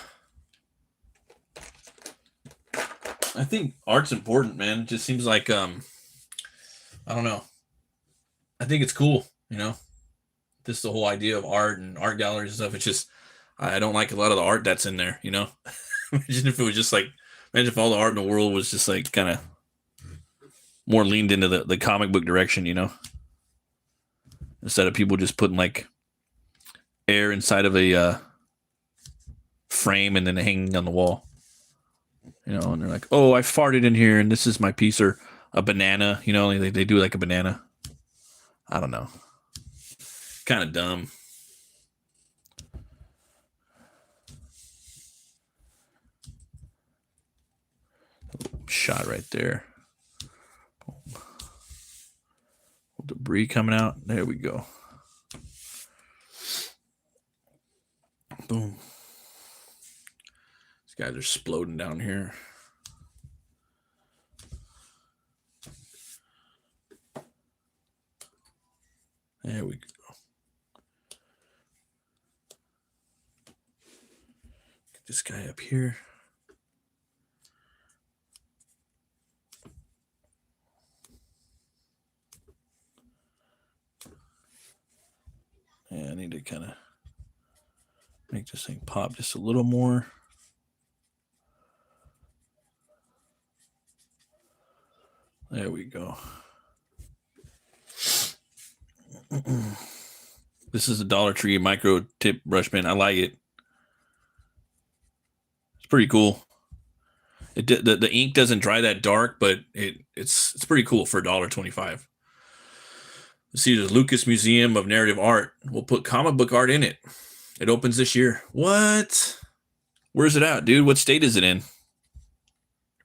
I think art's important, man. It just seems like I don't know. I think it's cool, Just the whole idea of art and art galleries and stuff. It's just I don't like a lot of the art that's in there, Imagine if it was just like, imagine if all the art in the world was just like kind of more leaned into the comic book direction, Instead of people just putting like air inside of a frame and then hanging on the wall. And they're like, oh, I farted in here and this is my piece, or a banana, they do like a banana. I don't know. Kind of dumb. Shot right there. Debris coming out. There we go. Boom. These guys are exploding down here. There we go. Get this guy up here. Yeah, I need to kind of make this thing pop just a little more. There we go. This is a Dollar Tree micro tip brush pen. I like it. pretty cool. The ink doesn't dry that dark, but it's pretty cool for $1.25. Let's see, the Lucas Museum of Narrative Art. We'll put comic book art in it. It opens this year. What? Where's it at, dude? What state is it in?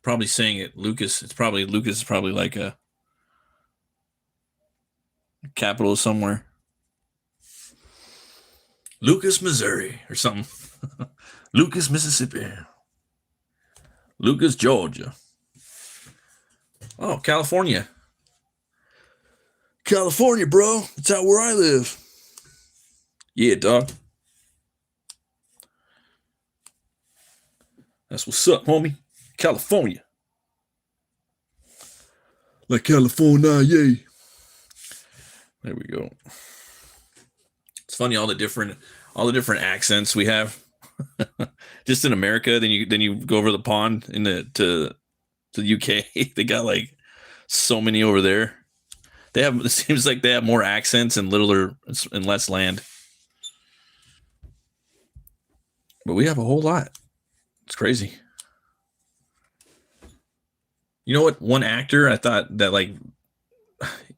Probably saying it. Lucas. Lucas is probably like a capital somewhere. Lucas, Missouri, or something. Lucas, Mississippi. Lucas, Georgia. Oh, California. California, bro. That's out where I live. Yeah, dog. That's what's up, homie. California. Like California, yay. There we go. It's funny all the different accents we have. Just in America, then you go over the pond to the UK. They got like so many over there. It seems like they have more accents and littler and less land. But we have a whole lot. It's crazy. You know what? One actor, I thought that like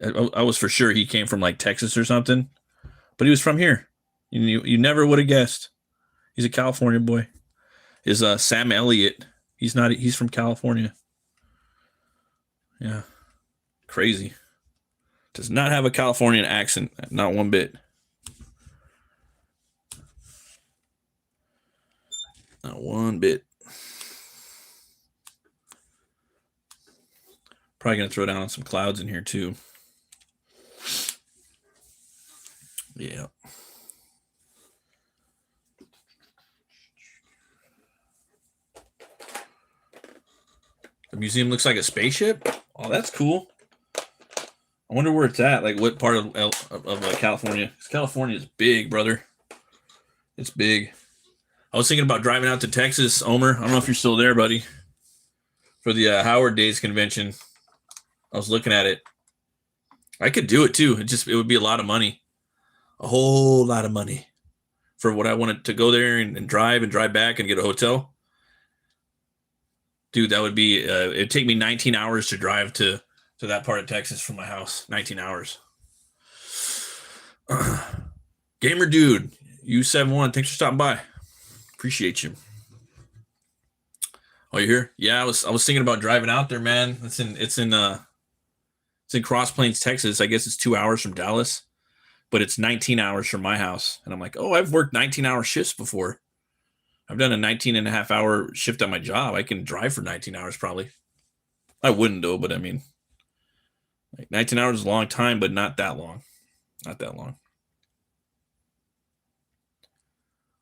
I was for sure he came from like Texas or something, but he was from here. You never would have guessed. He's a California boy. Is Sam Elliott? He's from California. Yeah, crazy. Does not have a Californian accent, not one bit. Not one bit. Probably gonna throw down some clouds in here too. Yeah. The museum looks like a spaceship. Oh, that's cool. I wonder where it's at. Like what part of California? Because California is big, brother. It's big. I was thinking about driving out to Texas, Omer. I don't know if you're still there, buddy. For the Howard Days convention. I was looking at it. I could do it too. It would be a lot of money. A whole lot of money. For what I wanted to go there and drive back and get a hotel. Dude, that would be it'd take me 19 hours to drive to that part of Texas from my house. 19 hours. Gamer dude, U71, thanks for stopping by. Appreciate you. Oh, you here? Yeah, I was thinking about driving out there, man. It's in Cross Plains, Texas. I guess it's 2 hours from Dallas, but it's 19 hours from my house. And I'm like, oh, I've worked 19-hour shifts before. I've done a 19-and-a-half-hour shift at my job. I can drive for 19 hours probably. I wouldn't though, but I mean, like 19 hours is a long time, but not that long. Not that long.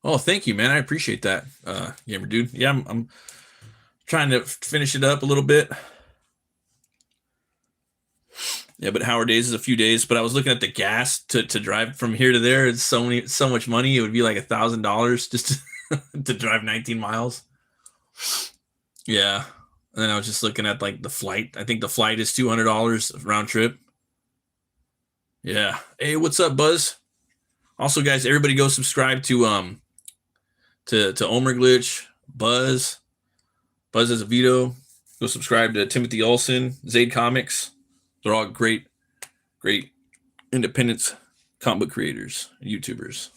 Oh, thank you, man. I appreciate that, gamer dude. Yeah, I'm trying to finish it up a little bit. Yeah, but Howard Days is a few days. But I was looking at the gas to drive from here to there. It's so much money. It would be like $1,000 just to drive 19 miles. Yeah. And then I was just looking at like the flight. I think the flight is $200 round trip. Yeah. Hey, what's up, Buzz? Also, guys, everybody go subscribe to Omer Glitch, Buzz Azevedo. Go subscribe to Timothy Olsen, Zaid Comics. They're all great independent comic book creators and YouTubers.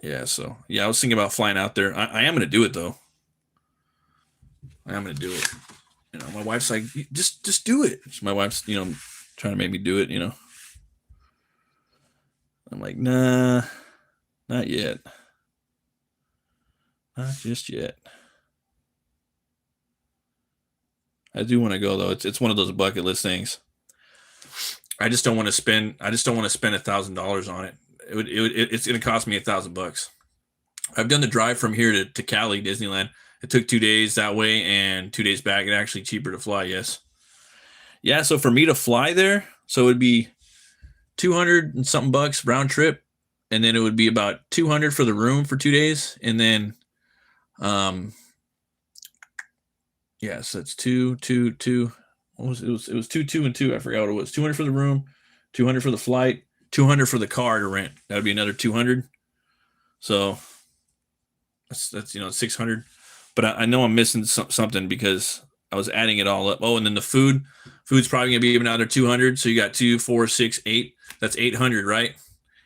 Yeah, so yeah, I was thinking about flying out there. I am gonna do it though. I am gonna do it. You know, my wife's like, just do it. My wife's, trying to make me do it, I'm like, nah, not yet. Not just yet. I do want to go though. It's one of those bucket list things. I just don't want to spend $1,000 on it. It's going to cost me $1,000. I've done the drive from here to Cali, Disneyland. It took 2 days that way and 2 days back. It's actually cheaper to fly. Yes. Yeah. So for me to fly there, so it would be 200 and something bucks round trip. And then it would be about 200 for the room for 2 days. And then, so it's two. What was it? It was 2, 2, and 2. I forgot what it was. 200 for the room, 200 for the flight, 200 for the car to rent. That would be another 200. So that's 600. But I know I'm missing something because I was adding it all up. Oh, and then the food's probably gonna be another 200. So you got 2, 4, 6, 8. That's 800, right?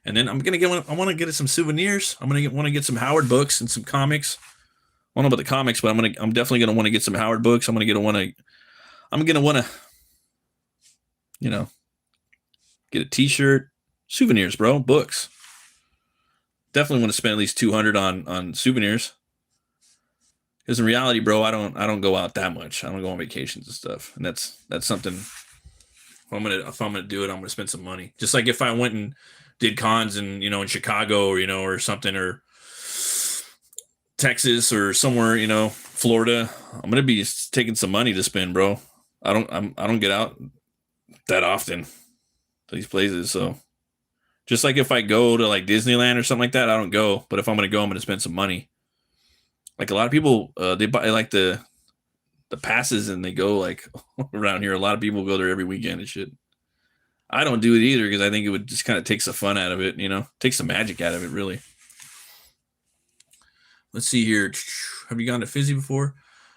And then I'm gonna get I want to get some souvenirs. I'm gonna want to get some Howard books and some comics. I don't know about the comics, but I'm definitely gonna want to get some Howard books. I'm gonna want to get a T-shirt, souvenirs, bro, books. Definitely want to spend at least 200 on souvenirs. Because in reality, bro, I don't go out that much. I don't go on vacations and stuff, and that's something. If I'm gonna do it, I'm gonna spend some money. Just like if I went and did cons in Chicago or something, or Texas or somewhere, Florida, I'm gonna be taking some money to spend, bro. I don't get out that often to these places, so just like if I go to like Disneyland or something like that, I don't go. But if I'm gonna go, I'm gonna spend some money. Like a lot of people, they buy like the passes and they go like around here. A lot of people go there every weekend and shit. I don't do it either because I think it would just kind of take the fun out of it, takes the magic out of it, really. Let's see here. Have you gone to Fizzy before?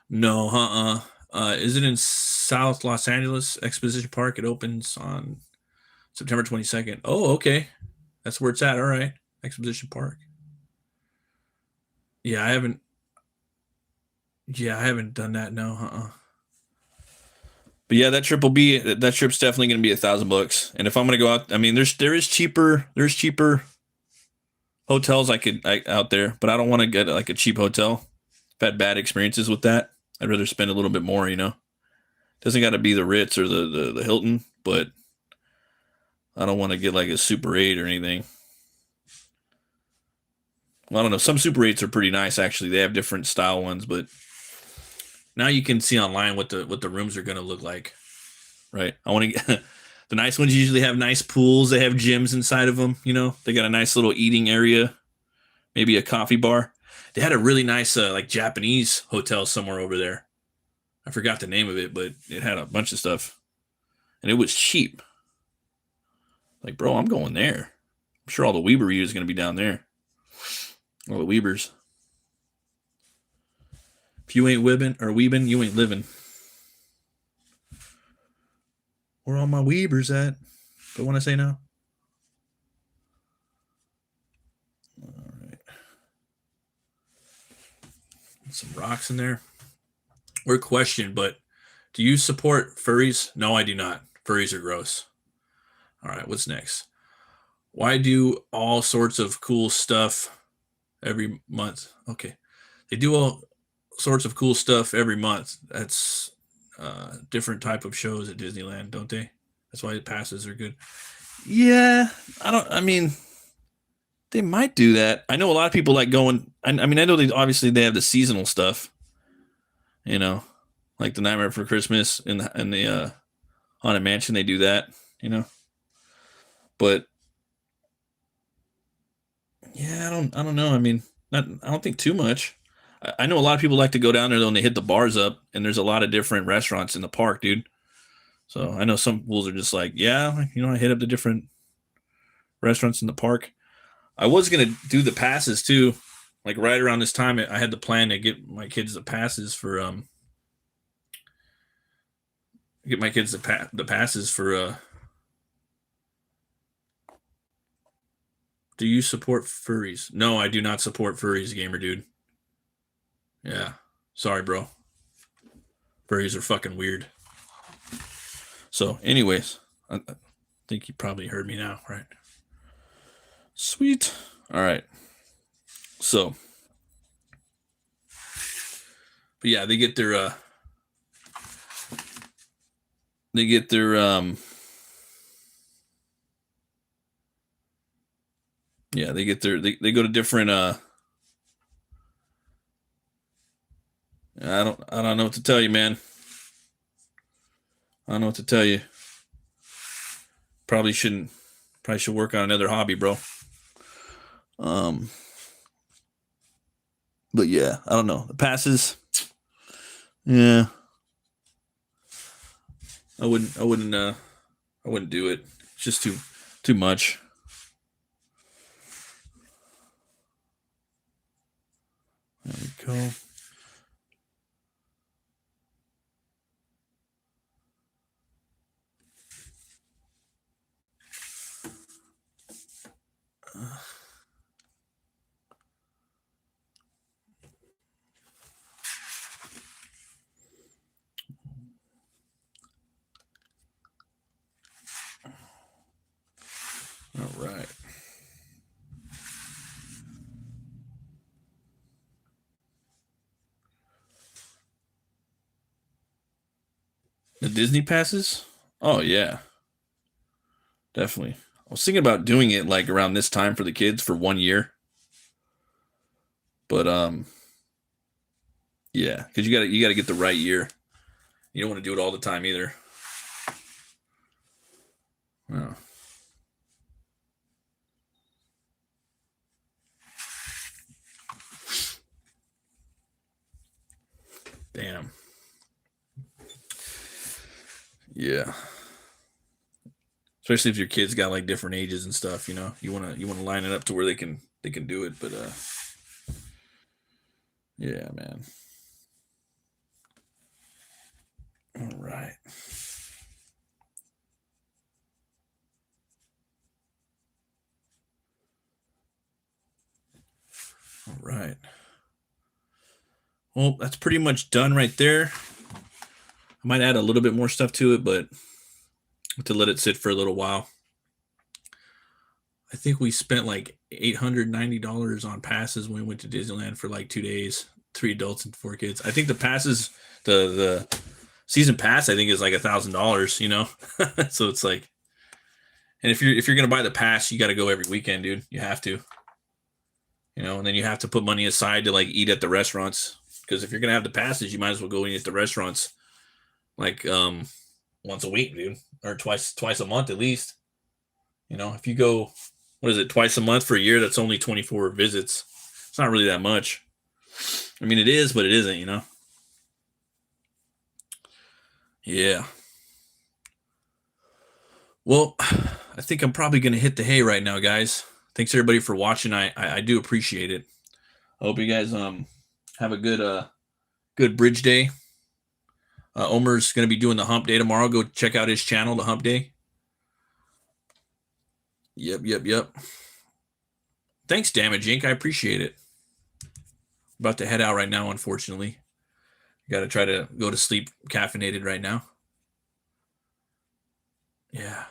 No, is it in South Los Angeles Exposition Park? It opens on September 22nd. Oh, okay. That's where it's at. All right. Exposition Park. Yeah, I haven't done that. No, But yeah, that trip's definitely going to be $1,000. And if I'm going to go out, I mean, there's cheaper hotels out there, but I don't want to get like a cheap hotel. I've had bad experiences with that. I'd rather spend a little bit more, Doesn't got to be the Ritz or the Hilton, but I don't want to get like a Super 8 or anything. Well, I don't know. Some Super 8s are pretty nice, actually. They have different style ones, but now you can see online what the rooms are going to look like, right? I want to get the nice ones usually have nice pools. They have gyms inside of them. They got a nice little eating area, maybe a coffee bar. They had a really nice like Japanese hotel somewhere over there. I forgot the name of it, but it had a bunch of stuff, and it was cheap. Like, bro, I'm going there. I'm sure all the Weber reviews is going to be down there. All the Weebers. If you ain't weebin', you ain't living. Where all my Weebers at? But when I say no. All right. Some rocks in there. Weird question, but do you support furries? No, I do not. Furries are gross. All right, what's next? Why do all sorts of cool stuff every month? Okay. They do all sorts of cool stuff every month. That's different type of shows at Disneyland, don't they? That's why the passes are good. Yeah, I mean, they might do that. I know a lot of people like going. I mean, I know they have the seasonal stuff. Like the Nightmare Before Christmas in the Haunted Mansion, they do that. But yeah, I don't know. I mean, I don't think too much. I know a lot of people like to go down there though, and they hit the bars up, and there's a lot of different restaurants in the park, dude. So I know some fools are just like, yeah, I hit up the different restaurants in the park. I was gonna do the passes too, like right around this time. I had the plan to get my kids the passes for Do you support furries? No, I do not support furries, gamer dude. Yeah. Sorry, bro. Furries are fucking weird. So, anyways, I think you probably heard me now, right? Sweet. All right. So, but yeah, they get their they go to different I don't know what to tell you, man. I don't know what to tell you. Probably should work on another hobby, bro. But yeah, I don't know. The passes. Yeah. I wouldn't do it. It's just too much. go. All right. The Disney passes? Oh, yeah. Definitely. I was thinking about doing it like around this time for the kids for 1 year. But yeah, because you gotta get the right year. You don't want to do it all the time either. Oh. Damn. Yeah. Especially if your kids got like different ages and stuff, you know. You wanna line it up to where they can do it, but yeah, man. All right. All right. Well, that's pretty much done right there. I might add a little bit more stuff to it, but to let it sit for a little while. I think we spent like $890 on passes when we went to Disneyland for like 2 days, 3 adults and 4 kids. I think the passes, the season pass, I think is like $1,000. You know, so it's like, and if you're gonna buy the pass, you got to go every weekend, dude. You have to, you know, and then you have to put money aside to like eat at the restaurants, because if you're gonna have the passes, you might as well go eat at the restaurants like once a week, dude, or twice a month at least. You know, if you go, what is it, twice a month for a year, that's only 24 visits. It's not really that much. I mean, it is, but it isn't, you know. Yeah. Well, I think I'm probably going to hit the hay right now, guys. Thanks everybody for watching. I do appreciate it. I hope you guys have a good bridge day. Omer's going to be doing the hump day tomorrow. Go check out his channel, the hump day. Yep. Thanks, Damage Inc. I appreciate it. About to head out right now, unfortunately. Got to try to go to sleep caffeinated right now. Yeah.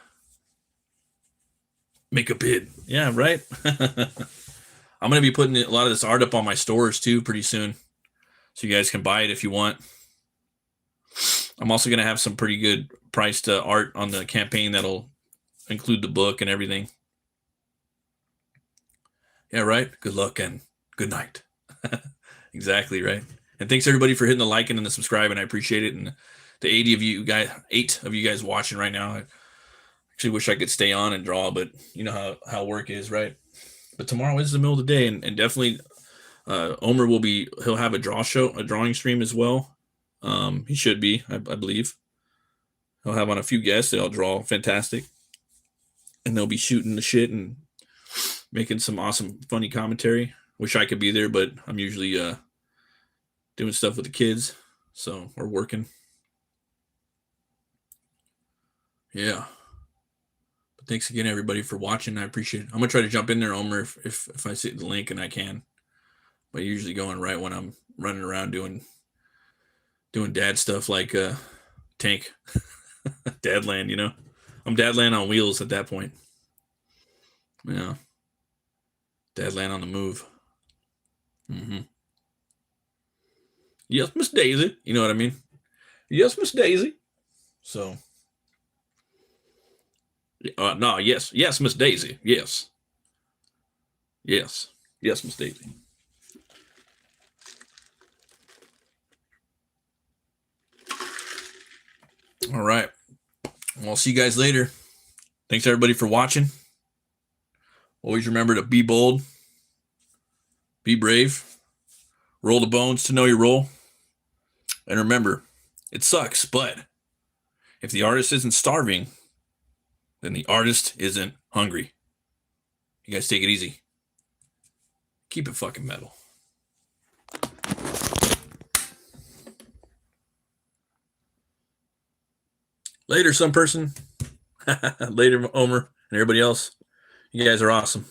Make a bid. Yeah, right? I'm going to be putting a lot of this art up on my stores too pretty soon, so you guys can buy it if you want. I'm also going to have some pretty good priced art on the campaign that'll include the book and everything. Yeah, right? Good luck and good night. Exactly, right? And thanks everybody for hitting the like and the subscribe, and I appreciate it. And the 8 of you guys watching right now. I actually wish I could stay on and draw, but you know how work is, right? But tomorrow is the middle of the day, and definitely Omer he'll have a drawing stream as well. He should be, I believe. He'll have on a few guests that'll draw fantastic, and they'll be shooting the shit and making some awesome funny commentary. Wish I could be there, but I'm usually doing stuff with the kids, so we're working. Yeah. But thanks again, everybody, for watching. I appreciate it. I'm gonna try to jump in there, Omer, if I see the link and I can. But usually going right when I'm running around doing dad stuff like tank Dadland, you know. I'm Dadland on wheels at that point. Yeah. Dadland on the move. Yes, Miss Daisy. You know what I mean? Yes, Miss Daisy. So, no, yes, Miss Daisy. Yes, Miss Daisy. All right. Well, I'll see you guys later. Thanks everybody for watching. Always remember to be bold, be brave, roll the bones to know your role. And remember, it sucks, but if the artist isn't starving, then the artist isn't hungry. You guys take it easy. Keep it fucking metal. Later, some person. Later, Omer, and everybody else. You guys are awesome.